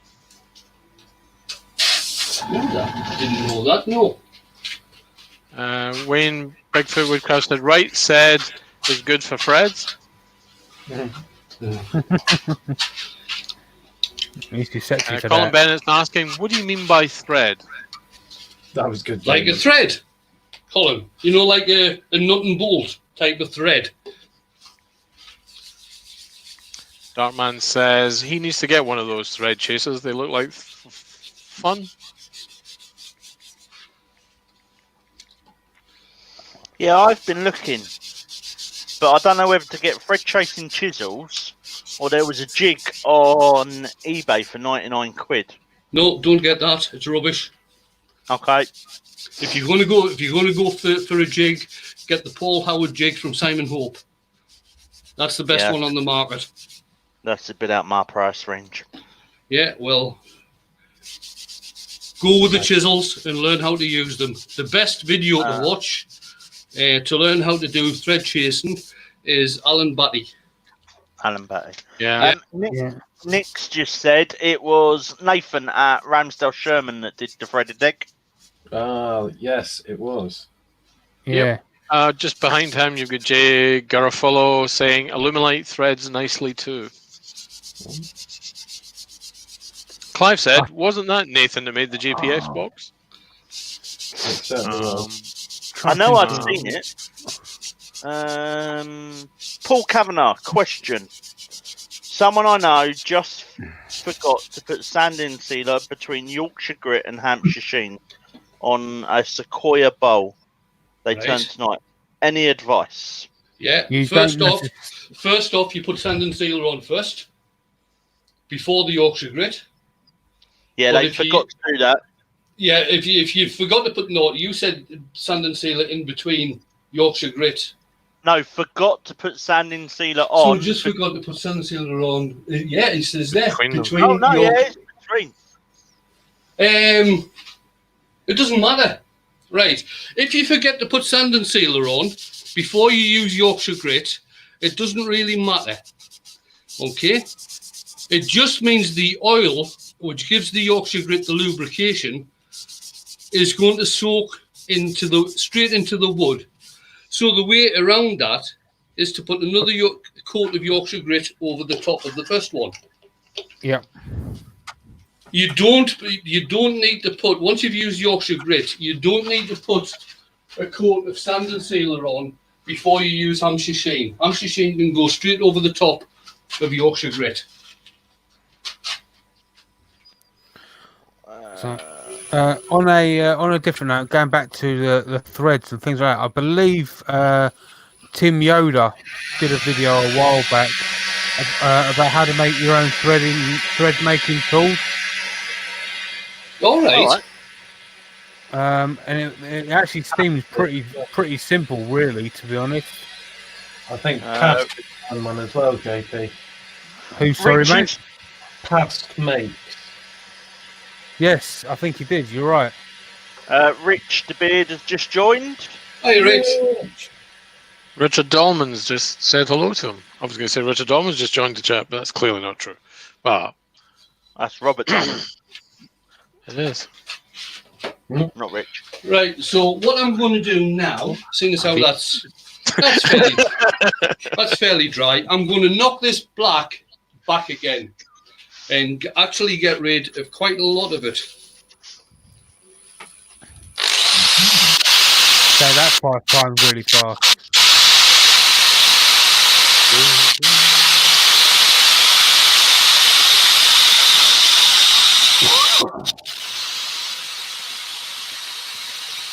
I didn't know that. No. Wayne Bigfoot Woodcraft said, "Right said is good for threads." Colin Bennett's asking, "What do you mean by thread?" That was good. Like a thread, Colin. You know, like a nut and bolt type of thread. Darkman says he needs to get one of those thread chasers. They look like fun. Yeah, I've been looking, but I don't know whether to get thread chasing chisels or there was a jig on eBay for 99 quid. No, don't get that. It's rubbish. Okay. If you're going to go for a jig, get the Paul Howard jig from Simon Hope. That's the best one on the market. That's a bit out my price range. Yeah, well, go with the chisels and learn how to use them. The best video to watch to learn how to do thread chasing is Alan Batty. Alan Batty. Yeah. Nick's just said it was Nathan at Ramsdale Sherman that did the threaded egg. Yes, it was. Yeah. Just behind him, you've got Jay Garofalo saying Illuminate threads nicely too. Clive said, "Wasn't that Nathan that made the GPS box?" It certainly was. I know I've seen it. Paul Kavanagh, question. Someone I know just forgot to put sanding sealer between Yorkshire Grit and Hampshire Sheen on a Sequoia bowl. They turned tonight. Any advice? Yeah. First off, you put sand and sealer on first before the Yorkshire Grit. Yeah, they forgot to do that. Yeah, if you forgot to put you said sand and sealer in between Yorkshire Grit. No, forgot to put sanding sealer on. So just forgot to put sand and sealer on. Yeah, it says there between. Oh no, it's between. It doesn't matter, right? If you forget to put sand and sealer on before you use Yorkshire Grit, it doesn't really matter. Okay, it just means the oil, which gives the Yorkshire Grit the lubrication, is going to soak straight into the wood. So the way around that is to put another coat of Yorkshire grit over the top of the first one. Yeah. You don't need to put, once you've used Yorkshire grit, you don't need to put a coat of sand and sealer on before you use Hampshire Sheen. Hampshire Sheen can go straight over the top of Yorkshire grit. So, on a different note, going back to the threads and things like that, I believe Tim Yoder did a video a while back about how to make your own thread making tools. All right. And it actually seems pretty simple, really, to be honest. I think Past done one as well, JP. Who, sorry, mate? Past makes. Yes, I think he did. You're right. Rich the Beard has just joined. Hi, Rich. Richard Dolman's just said hello to him. I was going to say Richard Dolman's just joined the chat, but that's clearly not true. Well, That's Robert Dolman, it is. not Rich. Right, so what I'm going to do now, seeing as how that's fairly dry, I'm going to knock this black back again and actually get rid of quite a lot of it. So that's why I find really fast.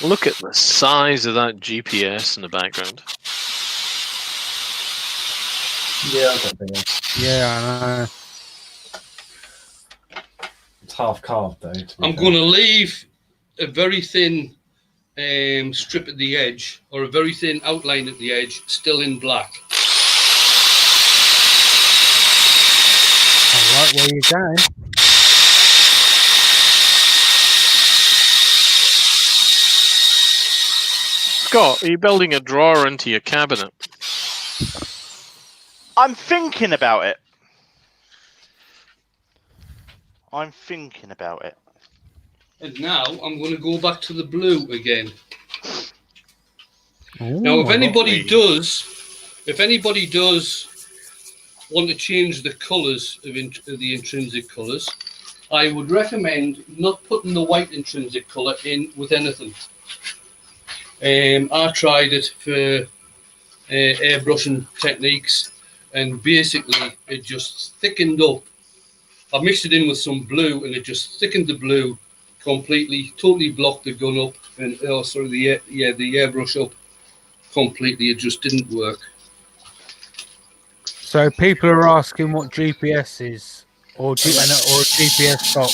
Look at the size of that GPS in the background. Yeah, I don't think Yeah, I know. it's half carved though. I'm going to leave a very thin strip at the edge, or a very thin outline at the edge, still in black. I like where you're going. Scott, are you building a drawer into your cabinet? I'm thinking about it. And now I'm going to go back to the blue again. Ooh, Now, if I anybody does want to change the colours of the intrinsic colours, I would recommend not putting the white intrinsic colour in with anything. I tried it for airbrushing techniques, and basically it just thickened up. I mixed it in with some blue, and it just thickened the blue completely, totally blocked the gun up, and the airbrush up completely. It just didn't work. So people are asking what GPS is, or a GPS box.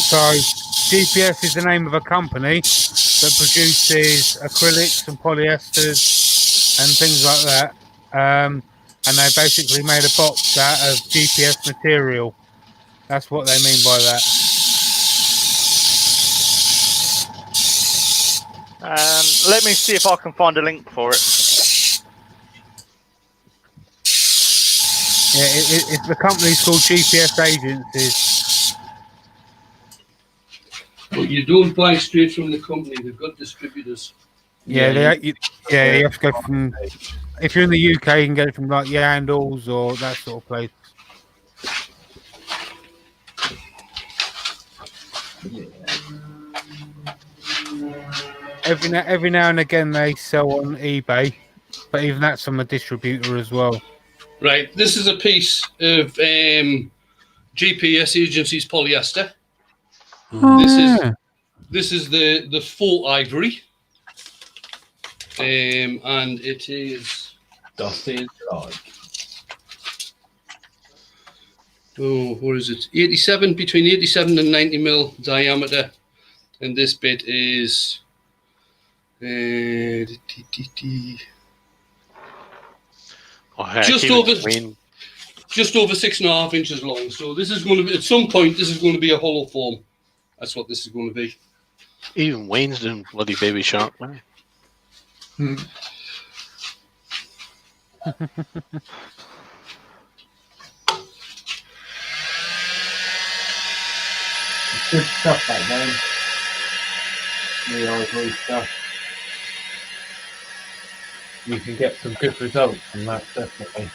So GPS is the name of a company that produces acrylics and polyesters and things like that. And they basically made a box out of GPS material. That's what they mean by that. Let me see if I can find a link for it. Yeah, the company's called GPS Agencies. But you don't buy straight from the company. They've got distributors. Yeah, you have to go from. If you're in the UK, you can get it from like Yandles or that sort of place. Every now and again they sell on eBay, but even that's from a distributor as well. Right, this is a piece of GPS Agency's polyester. This is the faux ivory, and it is Dusty as like. what is it? 87, between 87 and 90 mil diameter, and this bit is just over 6.5 inches long. So this is going to be, at some point, this is going to be a hollow form. That's what this is going to be. Even Wayne's doing bloody Baby Shark, man. Good stuff, that game. The ivory stuff. you can get some good results from that, definitely.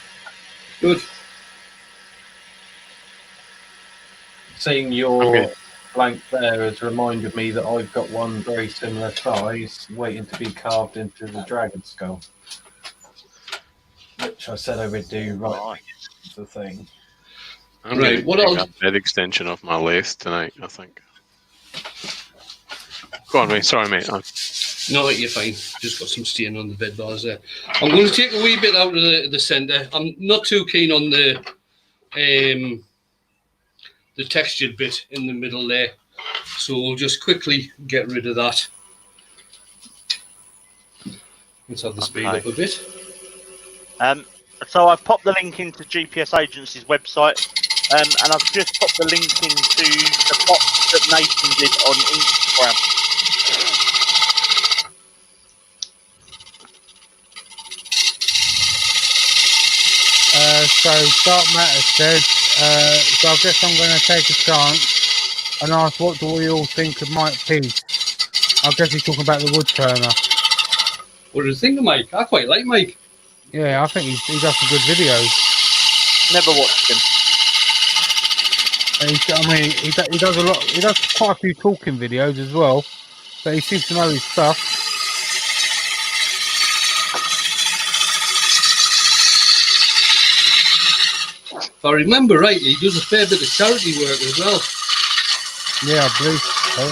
Good. Seeing I'm your good. blank there has reminded me that I've got one very similar size waiting to be carved into the dragon skull, which I said I would do right Right. at the thing. I'm Right, going to what take else- a bed extension off my lathe tonight, I think. Go on, mate. Sorry, mate. No, you're fine. Just got some stain on the bed bars there. I'm going to take a wee bit out of the centre. I'm not too keen on the textured bit in the middle there, so we'll just quickly get rid of that. Let's have the speed Okay. up a bit. So I've popped the link into GPS Agency's website, and I've just popped the link into the box that Nathan did on Instagram. So Dark Matter says, so I guess I'm going to take a chance and ask, what do we all think of Mike Peace? I guess he's talking about the wood turner. What do you think of Mike? I quite like Mike. Yeah, I think he does some good videos. Never watched him. And he does a lot. He does quite a few talking videos as well, but he seems to know his stuff. If I remember rightly, he does a fair bit of charity work as well. Yeah, I believe so.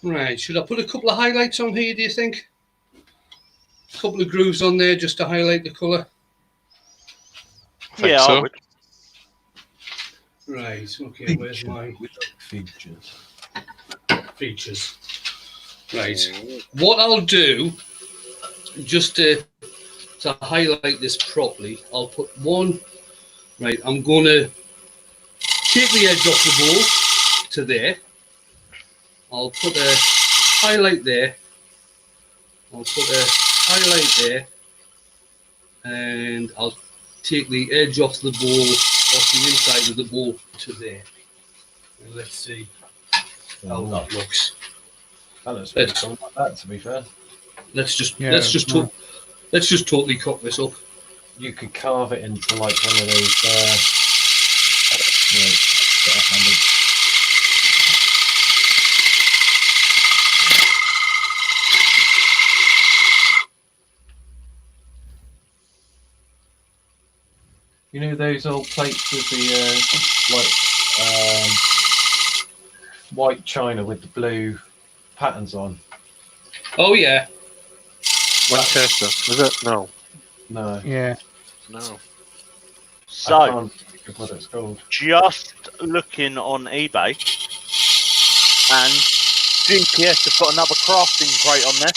Right, should I put a couple of highlights on here, do you think? A couple of grooves on there just to highlight the colour. Think Yeah, so. I would. Right, okay, where's my features? features? Right, what I'll do, just to highlight this properly, I'll put one, right, I'm going to take the edge off the ball to there. I'll put a highlight there. I'll put a highlight there. And I'll take the edge off the ball, off the inside of the ball to there. And let's see how that looks. That looks pretty cool like that, to be fair. Let's just Yeah, let's just totally cock this up. You could carve it into like one of those. You know those old plates with the white china with the blue patterns on? Oh yeah. Winchester, is it? No. No, Yeah. No. I So, can't think of what it's called. just looking on eBay, and GPS have got another crafting crate on there.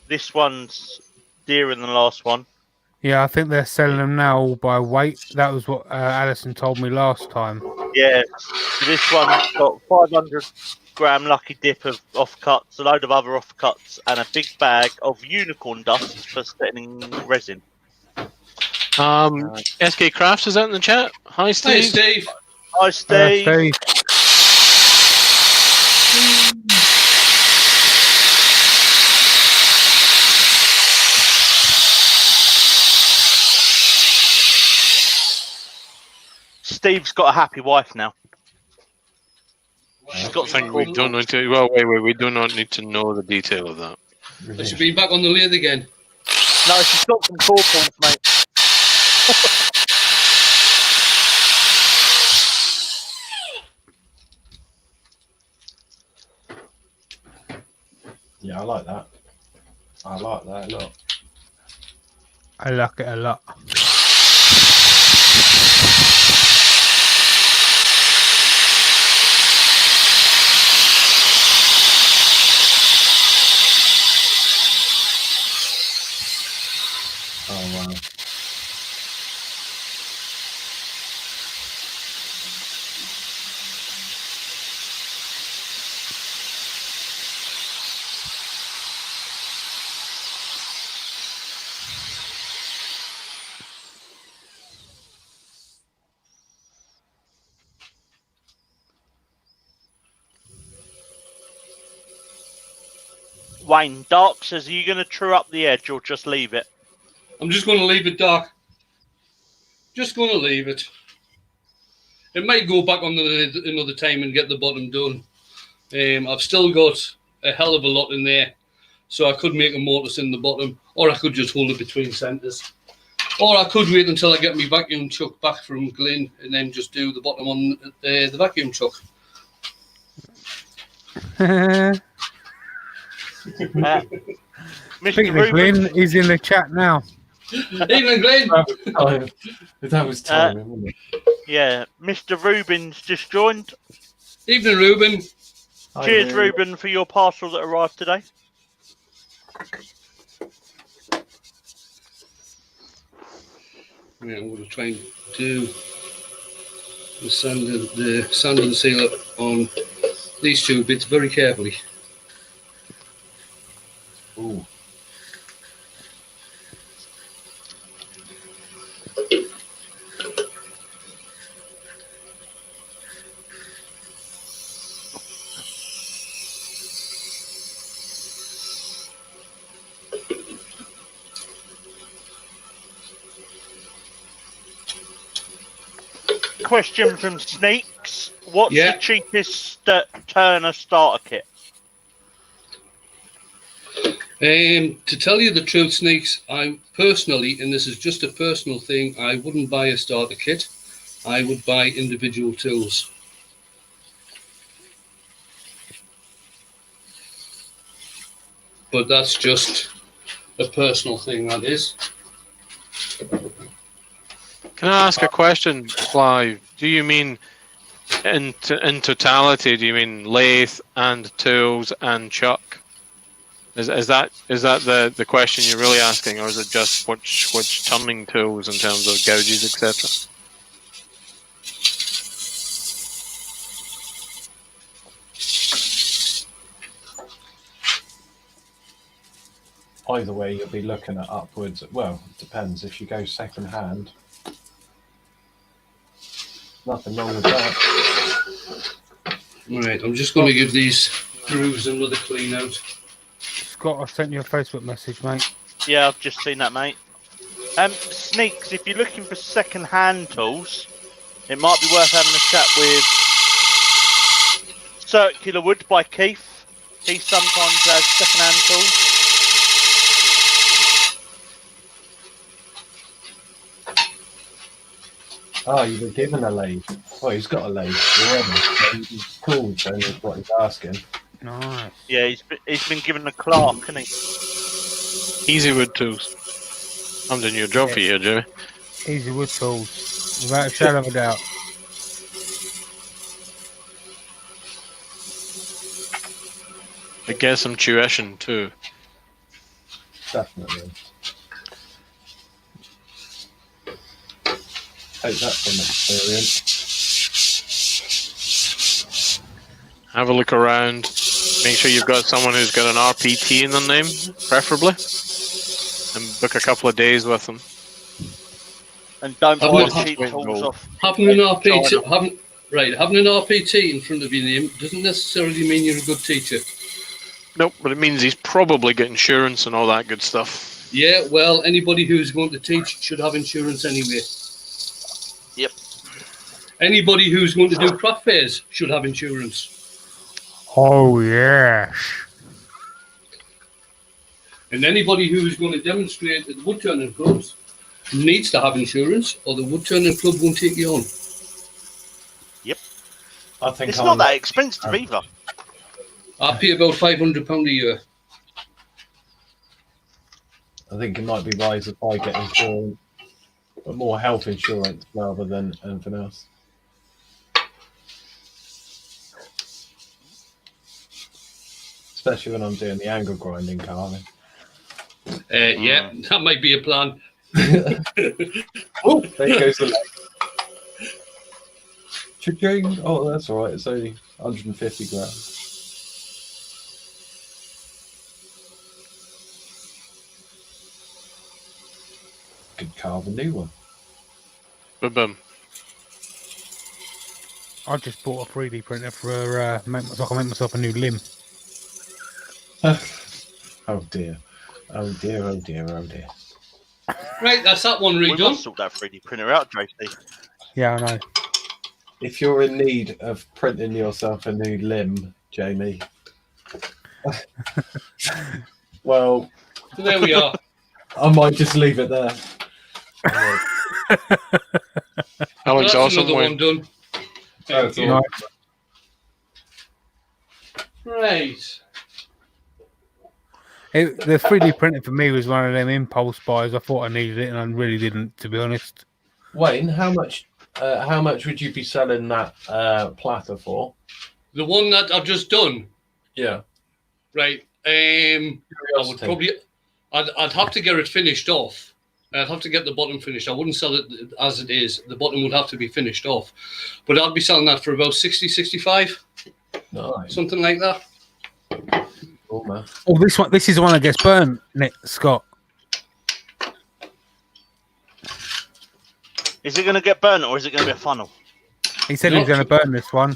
This one's dearer than the last one. Yeah, I think they're selling them now all by weight. That was what Alison told me last time. Yeah, so this one's got 500-gram lucky dip of offcuts, a load of other offcuts, and a big bag of unicorn dust for setting resin. SK Crafts, is that in the chat? Hi, Hey Steve. Steve. Hi, Steve. Steve. Steve's got a happy wife now. She's got I some think we cool- don't need to. Well, wait. We do not need to know the detail of that. I should be back on the lathe again. No, she's got some corporals, mate. Yeah, I like that. I like that a lot. I like it a lot. Oh wow. Wayne, Dark says, are you going to true up the edge or just leave it? I'm just going to leave it dark. Just going to leave it. It might go back on another time and get the bottom done. I've still got a hell of a lot in there. So I could make a mortise in the bottom, or I could just hold it between centres. Or I could wait until I get my vacuum chuck back from Glyn and then just do the bottom on the vacuum chuck. Mr. Speaking of Rubin, Glyn, he's in the chat now. Evening, Glyn. That was timing, wasn't it? yeah, Mr. Rubin's just joined. Evening, Ruben. Cheers, Ruben, for your parcel that arrived today. Yeah, I'm going to try and do the sand and sealer on these two bits very carefully. Ooh. Question from Sneaks. What's Yeah. the cheapest Turner starter kit? To tell you the truth, Sneaks, I personally, and this is just a personal thing, I wouldn't buy a starter kit. I would buy individual tools. But that's just a personal thing, that is. Can I ask a question, Clive? Do you mean in totality? Do you mean lathe and tools and chuck? Is that the question you're really asking, or is it just which turning tools in terms of gouges, etc.? Either way, you'll be looking at upwards. Well, it depends. If you go second hand, nothing wrong with that. Right, I'm just going to give these grooves another clean out. Scott, I sent you a Facebook message, mate. Yeah, I've just seen that, mate. Sneaks, if you're looking for second-hand tools, it might be worth having a chat with Circular Wood by Keith. He sometimes has second-hand tools. Oh, you were given a lathe. Well, he's got a lathe already. So he's cool, then is what he's asking. Nice. Yeah, he's been given a Clark, hasn't he? Easy wood tools. I'm doing your job for you, Jimmy. Easy wood tools, without a shadow of a doubt. It gets some tuition too. Definitely. Take that from experience. Have a look around. Make sure you've got someone who's got an RPT in their name, preferably, and book a couple of days with them. And don't Have buy we- cheap tools off. Having an RPT, having an RPT in front of your name doesn't necessarily mean you're a good teacher. Nope, but it means he's probably got insurance and all that good stuff. Yeah, well, anybody who's going to teach should have insurance anyway. Yep. Anybody who's going to do craft fairs should have insurance. Oh, yes. And anybody who's going to demonstrate at the woodturning clubs needs to have insurance, or the woodturning club won't take you on. I think It's not that expensive either. I pay about £500 a year. I think it might be wise if I get insurance, but more health insurance rather than anything else. Especially when I'm doing the angle grinding carving. Yeah, that might be a plan. Oh, there goes the leg. Cha-ching. Oh, that's all right. It's only 150 grams. Could carve a new one. Boom, boom. I just bought a 3D printer for so I can make myself a new limb. Oh dear. Oh dear, oh dear, oh dear. Right, that's that one We redone. must sort that 3D printer out, JC. Yeah, I know. If you're in need of printing yourself a new limb, Jamie, well, So there we are. I might just leave it there. Alex, That's awesome. another one done. That's Thank you. all. Right. The 3D printer for me was one of them impulse buys. I thought I needed it, and I really didn't, to be honest. Wayne, how much would you be selling that platter for? The one that I've just done. Yeah. Right. I would Curiosity. probably. I'd have to get it finished off. I'd have to get the bottom finished. I wouldn't sell it as it is. The bottom would have to be finished off. But I'd be selling that for about 60, 65, Nice. something like that. Cool, man. Oh, this is the one that gets burned, Nick Scott. Is it going to get burnt or is it going to be a funnel? He said he was going to burn this one.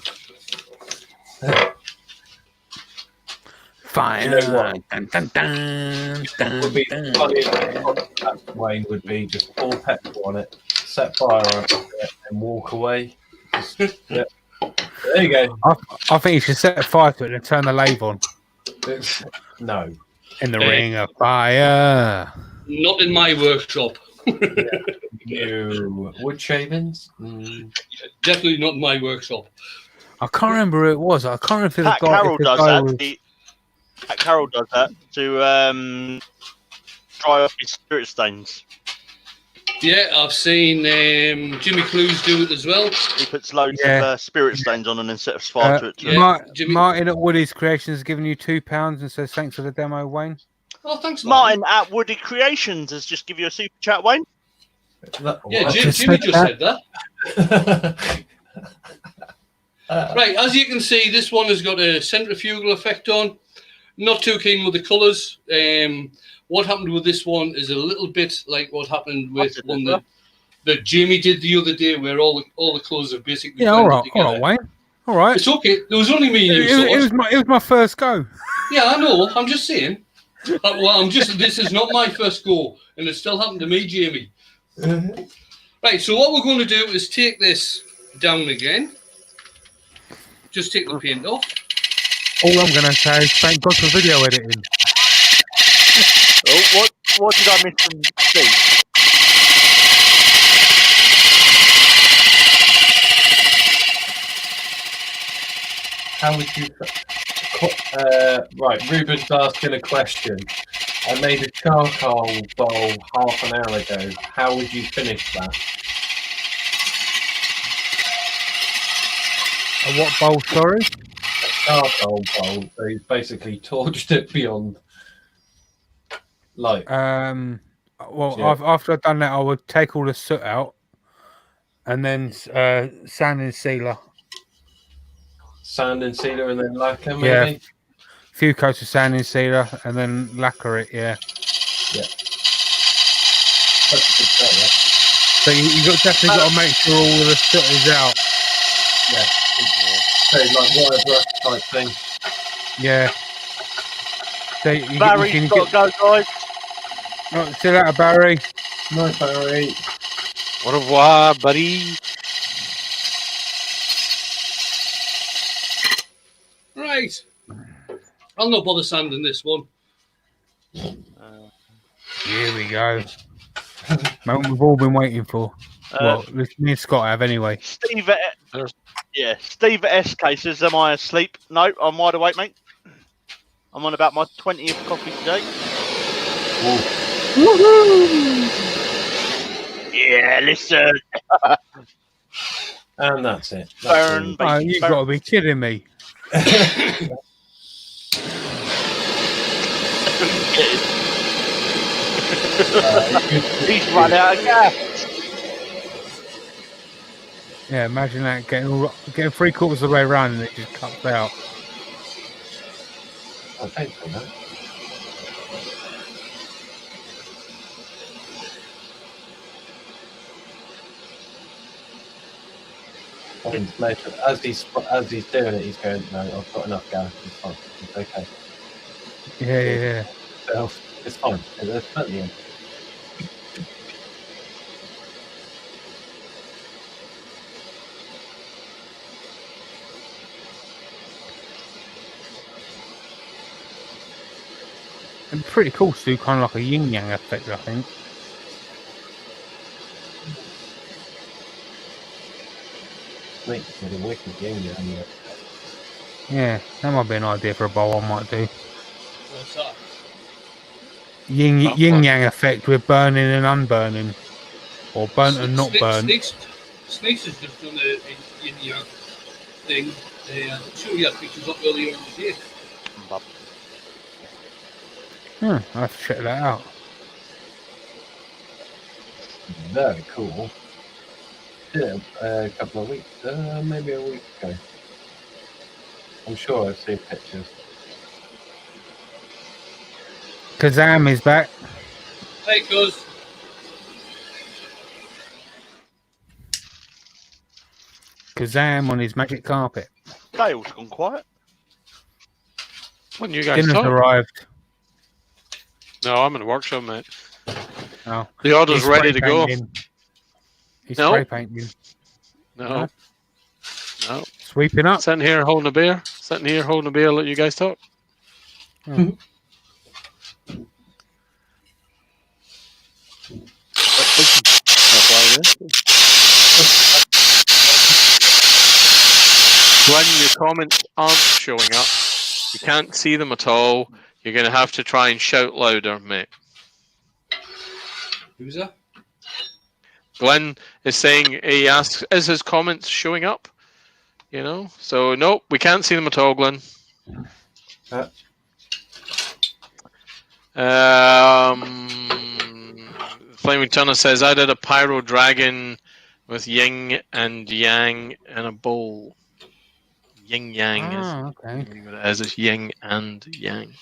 Fire! You know what? Dun, dun, dun, dun, Would be dun. funny if Wayne would be just pour petrol on it, set fire on it, and walk away. Just, yeah. There you go. I think you should set a fire to it and turn the lathe on. No. In the Hey. ring of fire. Not in my workshop. You wood shavings? Mm. Definitely not in my workshop. I can't remember who it was. I can't remember if Pat the guy, Carroll if the does guy that. was... Pat Carroll does that to dry off his spirit stains. Yeah, I've seen Jimmy Clues do it as well. He puts loads Yeah. of spirit stains on and then sets fire to it. yeah. Jimmy- Martin at Woody's Creations has given you £2 and says thanks for the demo, Wayne. Oh, thanks, Martin at Woody Creations has just give you a super chat, Wayne. Yeah, What? Jimmy just said that. Uh, Right, as you can see, this one has got a centrifugal effect on. Not too keen with the colours. What happened with this one is a little bit like what happened with What's it, one sir? that Jamie did the other day, where all the colours are basically Yeah, all blended right, together. Wayne. All right. It's okay. There was only me and you. It was my first go. Yeah, I know. I'm just saying. This is not my first go, and it still happened to me, Jamie. Right. So what we're going to do is take this down again. Just take the paint off. All I'm going to say is thank God for video editing. Oh, what did I miss from Steve? How would you? Right, Ruben's asking a question. I made a charcoal bowl half an hour ago. How would you finish that? A what bowl, sorry? A charcoal bowl. So he's basically torched it beyond light. Well, Yeah. after I've done that, I would take all the soot out and then sand and sealer. Sand and sealer and then lacquer, Yeah. maybe? A few coats of sand and sealer and then lacquer it, yeah. That's a good start, So you've definitely got to make sure all of the soot is out. yeah. So like wire brush type thing. Yeah. So you Barry's can got to go, guys. Right, see you later, Barry. Nice, Barry. Au revoir, buddy. Right. I'll not bother sanding this one. Here we go. Moment we've all been waiting for. Well, me and Scott have anyway. Steve at SK says, am I asleep? No, I'm wide awake, mate. I'm on about my 20th coffee today. Yeah, listen. And that's it. Burn, That's Oh, baby, you've burn. got to be kidding me. He's run out of gas. Yeah, imagine that getting 3/4 of the way around and it just cuts out. I paid for that. As he's doing it, he's going, no, I've got enough gas. It's fine. It's okay. Yeah. yourself. It's fine. There's plenty in. It'd be pretty cool to do kind of like a yin yang effect, I think. Snakes with a wicked yin yang. Yeah, that might be an idea for a bowl I might do. What's that? Yin That yin one. yang effect with burning and unburning. Or burnt and not burnt. Snakes has just done a yin yang thing. Sure, he had pictures up earlier in the day. I'll have to check that out. Very cool. Did it a couple of weeks, maybe a week ago. I'm sure I've seen pictures. Kazam is back. Hey, cuz. Kazam on his magic carpet. Dale's gone quiet. When you guys Dinner's talk. arrived. No, I'm in the workshop, mate. Oh. The order's He's ready spray to go. painting. He's No. spray painting. No. No. Sweeping up. Sitting here holding a beer. Sitting here holding a beer, let you guys talk. When your comments aren't showing up, you can't see them at all, you're going to have to try and shout louder, mate. Who's that? Glenn is saying, he asks, is his comments showing up? You know? So, nope, we can't see them at all, Glenn. Flaming Tunnel says, I did a pyro dragon with yin and yang in a bowl. Yin yang is okay. what it is. It's yin and yang.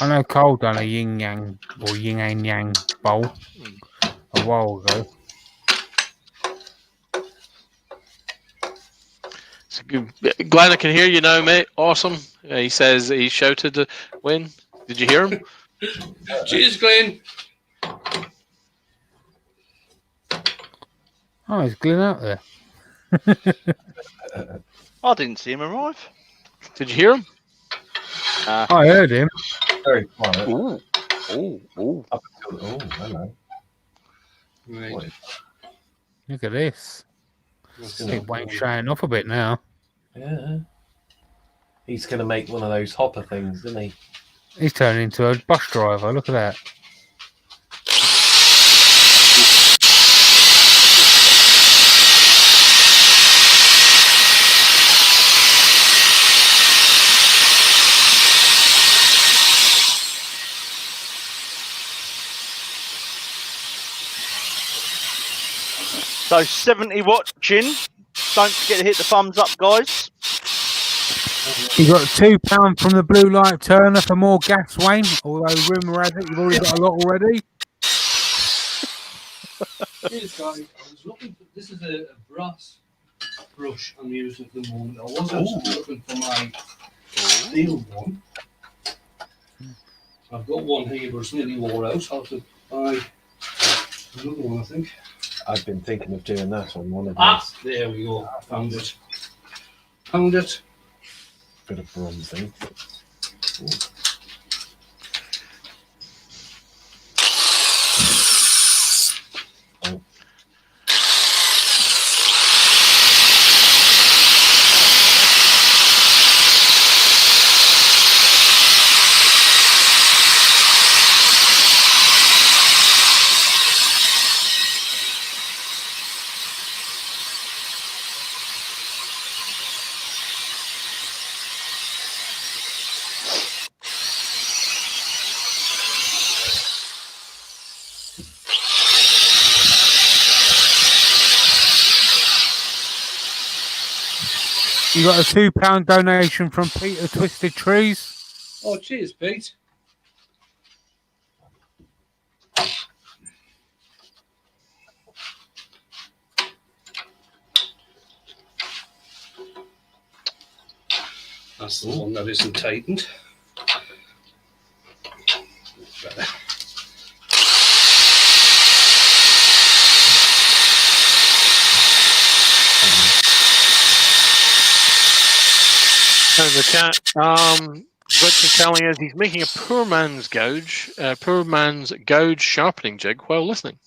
I know Cole done a yin yang or yin and yang bowl a while ago. So good. Glenn, I can hear you now, mate. Awesome. He says he shouted to win. Did you hear him? Cheers, Glenn. Oh, is Glenn out there? I didn't see him arrive. Did you hear him? I heard him. Very quiet. Ooh. Ooh. Up until, oh, hello. Right. What? Look at this. Big Wayne showing off a bit now. Yeah. He's going to make one of those hopper things, isn't he? He's turning into a bus driver. Look at that. So 70 watching. Don't forget to hit the thumbs up, guys. You got £2 from the Blue Light Turner for more gas, Wayne. Although rumour has it you've already got a lot already. Cheers, guys. I was looking for, this is a brass brush I'm using at the moment. I was actually looking for my steel one. I've got one here, but it's nearly wore out. I'll have to buy another one, I think. I've been thinking of doing that on one of Ah, these. there we go. I found it. Found it. Bit of bronze thing. You got a £2 donation from Peter Twisted Trees. Oh, cheers, Pete. That's the one that isn't tightened. Better. In the chat, Richard telling us he's making a poor man's gouge sharpening jig while listening.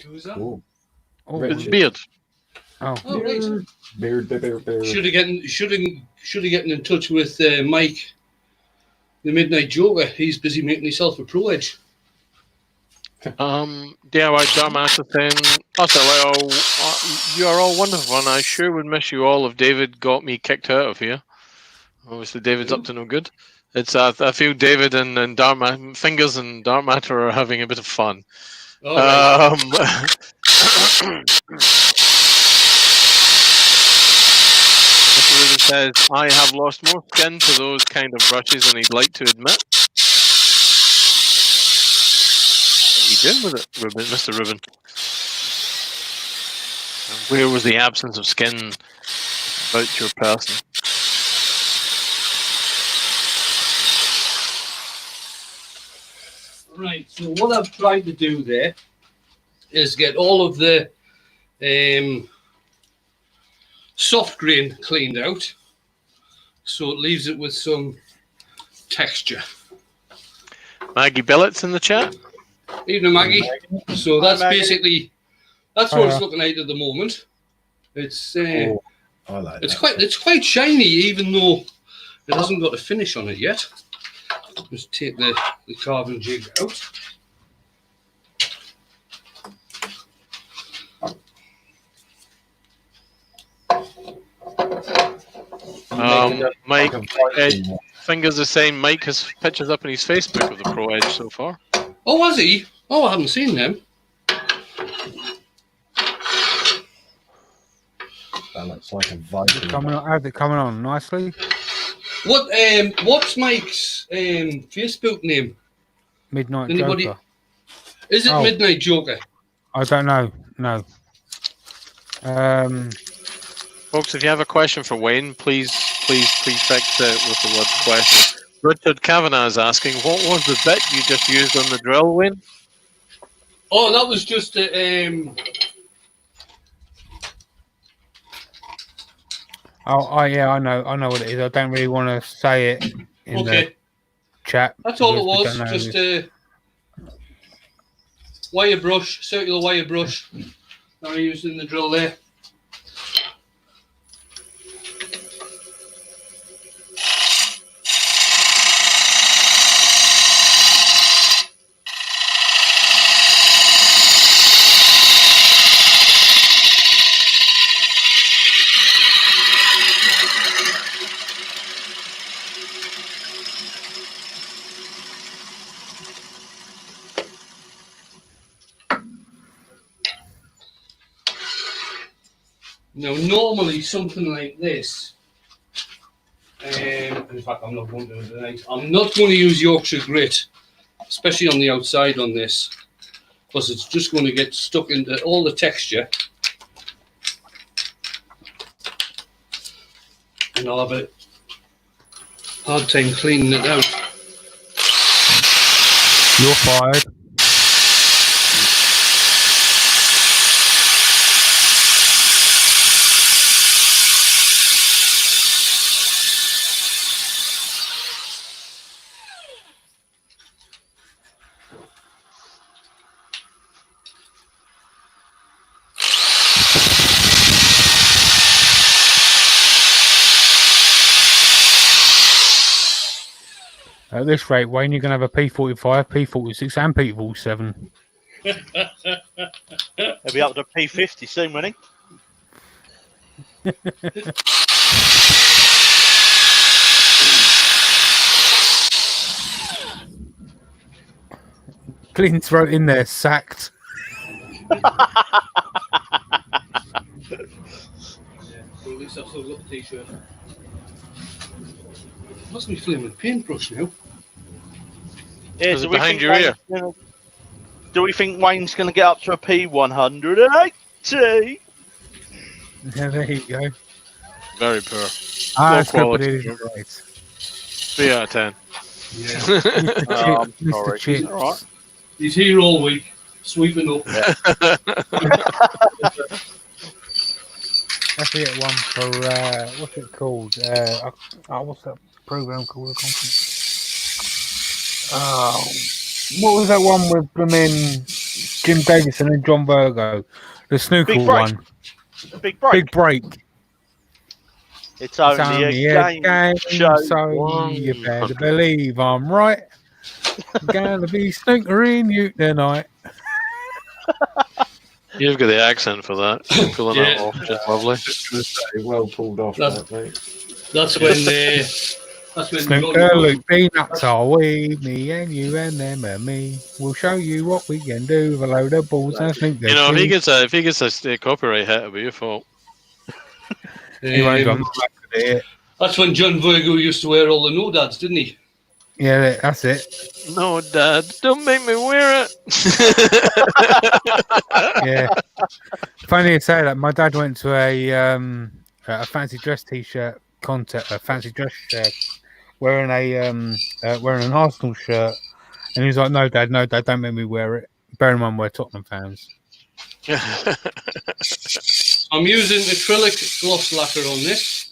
Who's that? Ooh. Oh, Richard. His beard. oh. Oh, right. Beard. Should have gotten in touch with Mike, the Midnight Joker. He's busy making himself a Pro Edge. DIY Darmaster saying, hello, you are all wonderful, and I sure would miss you all if David got me kicked out of here. Obviously, David's up to no good. It's I feel David and Fingers and Dark Matter are having a bit of fun. All right. Mr. Ruben says, I have lost more skin to those kind of brushes than he'd like to admit. What are you doing with it, Ruben, Mr. Ruben? And where was the absence of skin about your person? Right, so what I've tried to do there is get all of the soft grain cleaned out, so it leaves it with some texture. Maggie Billett's in the chat. Evening, Maggie. So that's Maggie. basically what it's looking like at the moment. It's I like that. it's quite shiny, even though it hasn't got a finish on it yet. Just take the carbon jig out. Mike, Fingers is saying Mike has pictures up on his Facebook of the Pro Edge so far. Oh, has he? Oh, I haven't seen them. That looks like a Viking. How's it coming on nicely? What's Mike's Facebook name? Midnight Anybody? Joker. Is it Oh. Midnight Joker? I don't know. No. Folks, if you have a question for Wayne, please prefix it with the word question. Richard Kavanagh is asking, what was the bit you just used on the drill, Wayne? Oh, that was just a yeah, I know what it is. I don't really want to say it in okay. the chat. That's all it because we was. don't know Just a wire brush, circular wire brush that I used in the drill there. Now, normally something like this, in fact, I'm not going to do it tonight. I'm not going to use Yorkshire grit, especially on the outside on this, because it's just going to get stuck into all the texture. And I'll have a hard time cleaning it out. You're fired. At this rate, Wayne, you're going to have a P45, P46 and P47. He'll be up to P50 soon, won't he? Clint's wrote in there, sacked. Yeah, so at least I've still got the t-shirt. Must be flaming paintbrush now. Yeah, Is it behind your ear? Do we think Wayne's going to get up to a P180? Yeah, there you go. Very poor. Ah, quality. Scribbly is great. 3 out of 10. Yeah. Oh, I'm Mr. sorry. Chips. All right. He's here all week, sweeping up. I forget one for what's it called? What's that program called? The conference? Oh, what was that one with blooming Jim Davison and John Virgo? The snooker Big Break. one. Big break. Big break. It's It's only a game show. so you better believe I'm right. Gonna be snookering you tonight. You've got the accent for that. Pulling that Yeah. off, just lovely. Well pulled off, That's- that, mate. That's when Snooker, John- Luke, peanuts are we, me and you and them and me. We'll show you what we can do with a load of balls and snooker. You know, if he gets a copyright hit, it'll be your fault. He won't do, I'm um, not back to it. that's when John Virgo used to wear all the no-dads, didn't he? Yeah, that's it. No, Dad, don't make me wear it. Yeah. Funny you say that. My dad went to a fancy dress t-shirt contest, a fancy dress wearing an Arsenal shirt, and he was like, "No, Dad, don't make me wear it." Bear in mind, we're Tottenham fans. I'm using acrylic gloss lacquer on this.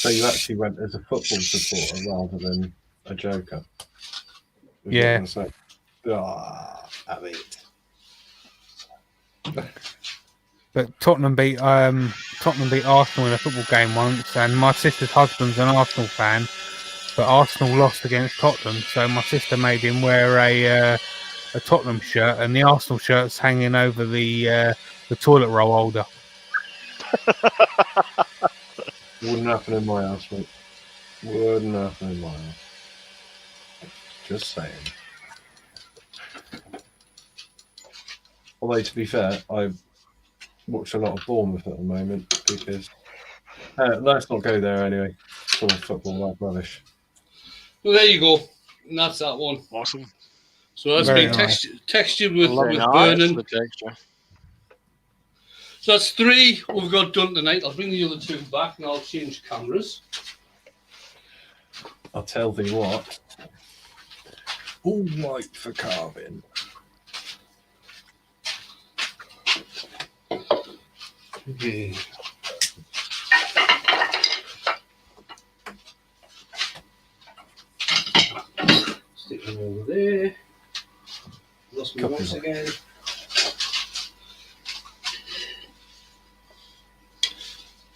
So you actually went as a football supporter rather than a joker. Is Yeah. what I'm saying. I mean, But Tottenham beat Arsenal in a football game once, and my sister's husband's an Arsenal fan, but Arsenal lost against Tottenham, so my sister made him wear a Tottenham shirt, and the Arsenal shirt's hanging over the toilet roll holder. wouldn't happen in my house, mate. Wouldn't happen in my house. Just saying. Although, to be fair, I watch a lot of Bournemouth at the moment because let's not go there anyway. It's all football like rubbish. Well, there you go. And that's that one. Awesome. So that's Very been nice. textured with Very nice. burning. The texture. So that's 3 we've got done tonight. I'll bring the other 2 back and I'll change cameras. I'll tell thee what. All white for carving. Okay. Stick them over there. Lost my Copy mouse that. again.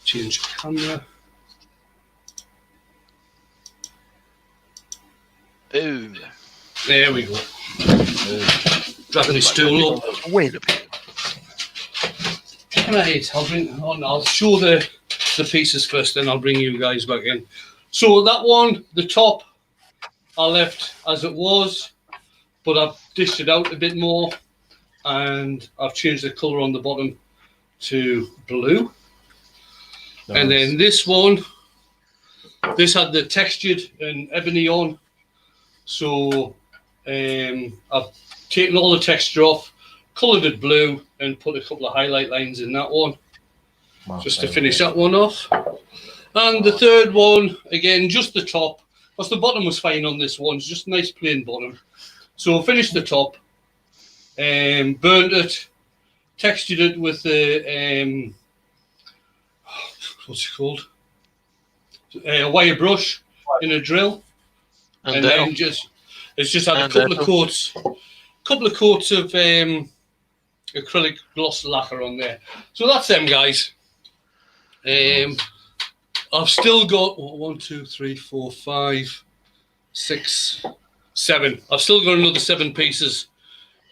Change camera. Boom. There we go. Dragging the stool up. Wait a bit. Right, I'll bring on. I'll show the pieces first, then I'll bring you guys back in. So that one, the top, I left as it was, but I've dished it out a bit more, and I've changed the colour on the bottom to blue. And then this one, this had the textured and ebony on, so I've taken all the texture off, coloured it blue, and put a couple of highlight lines in that one, just to finish that one off. And the third one, again, just the top, because the bottom was fine on this one, it's just a nice plain bottom. So finished the top, burnt it, textured it with the, what's it called? A wire brush in a drill. And then it's just had a couple of coats of acrylic gloss lacquer on there. So that's them, guys. I've still got 1, 2, 3, 4, 5, 6, 7. I've still got another 7 pieces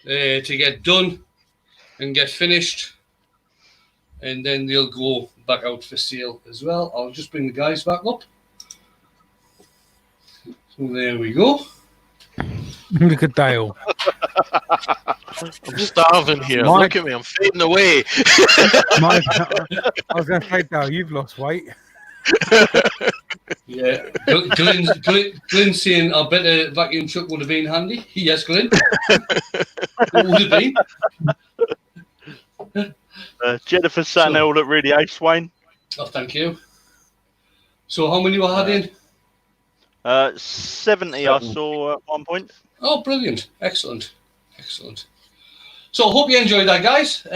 to get done and get finished, and then they'll go back out for sale as well. I'll just bring the guys back up. So there we go. Look at Dale. I'm starving here. Mike- Look at me. I'm fading away. I was going to say, Dale, you've lost weight. Yeah, Glyn saying, I bet a vacuum truck would have been handy. Yes, Glyn. It would have been. Jennifer saying they all look really ace, Wayne. Oh, thank you. So how many were had in? 70 I saw at one point. Oh, brilliant. Excellent. Excellent. So I hope you enjoyed that, guys.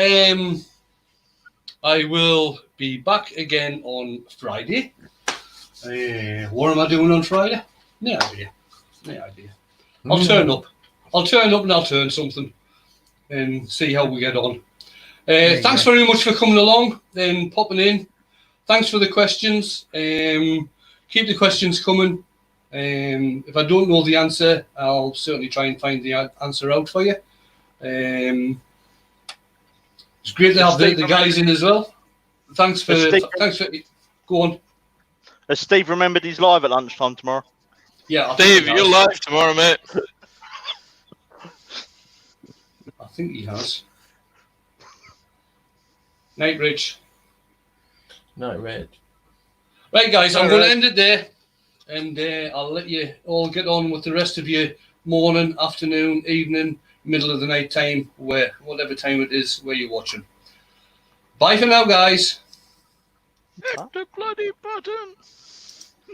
I will be back again on Friday. What am I doing on Friday? No idea. I'll turn up. And I'll turn something and see how we get on. Thanks very much for coming along and popping in. Thanks for the questions. Keep the questions coming. If I don't know the answer, I'll certainly try and find the answer out for you. It's great to have the guys in as well. Thanks for. Go on. Has Steve remembered he's live at lunchtime tomorrow? Yeah, Steve, you're live tomorrow, mate. I think he has. Night, Rich. Night, Red. Right, guys, I'm going to end it there, and I'll let you all get on with the rest of your morning, afternoon, evening, middle of the night time, whatever time it is where you're watching. Bye for now, guys. Hit the bloody button.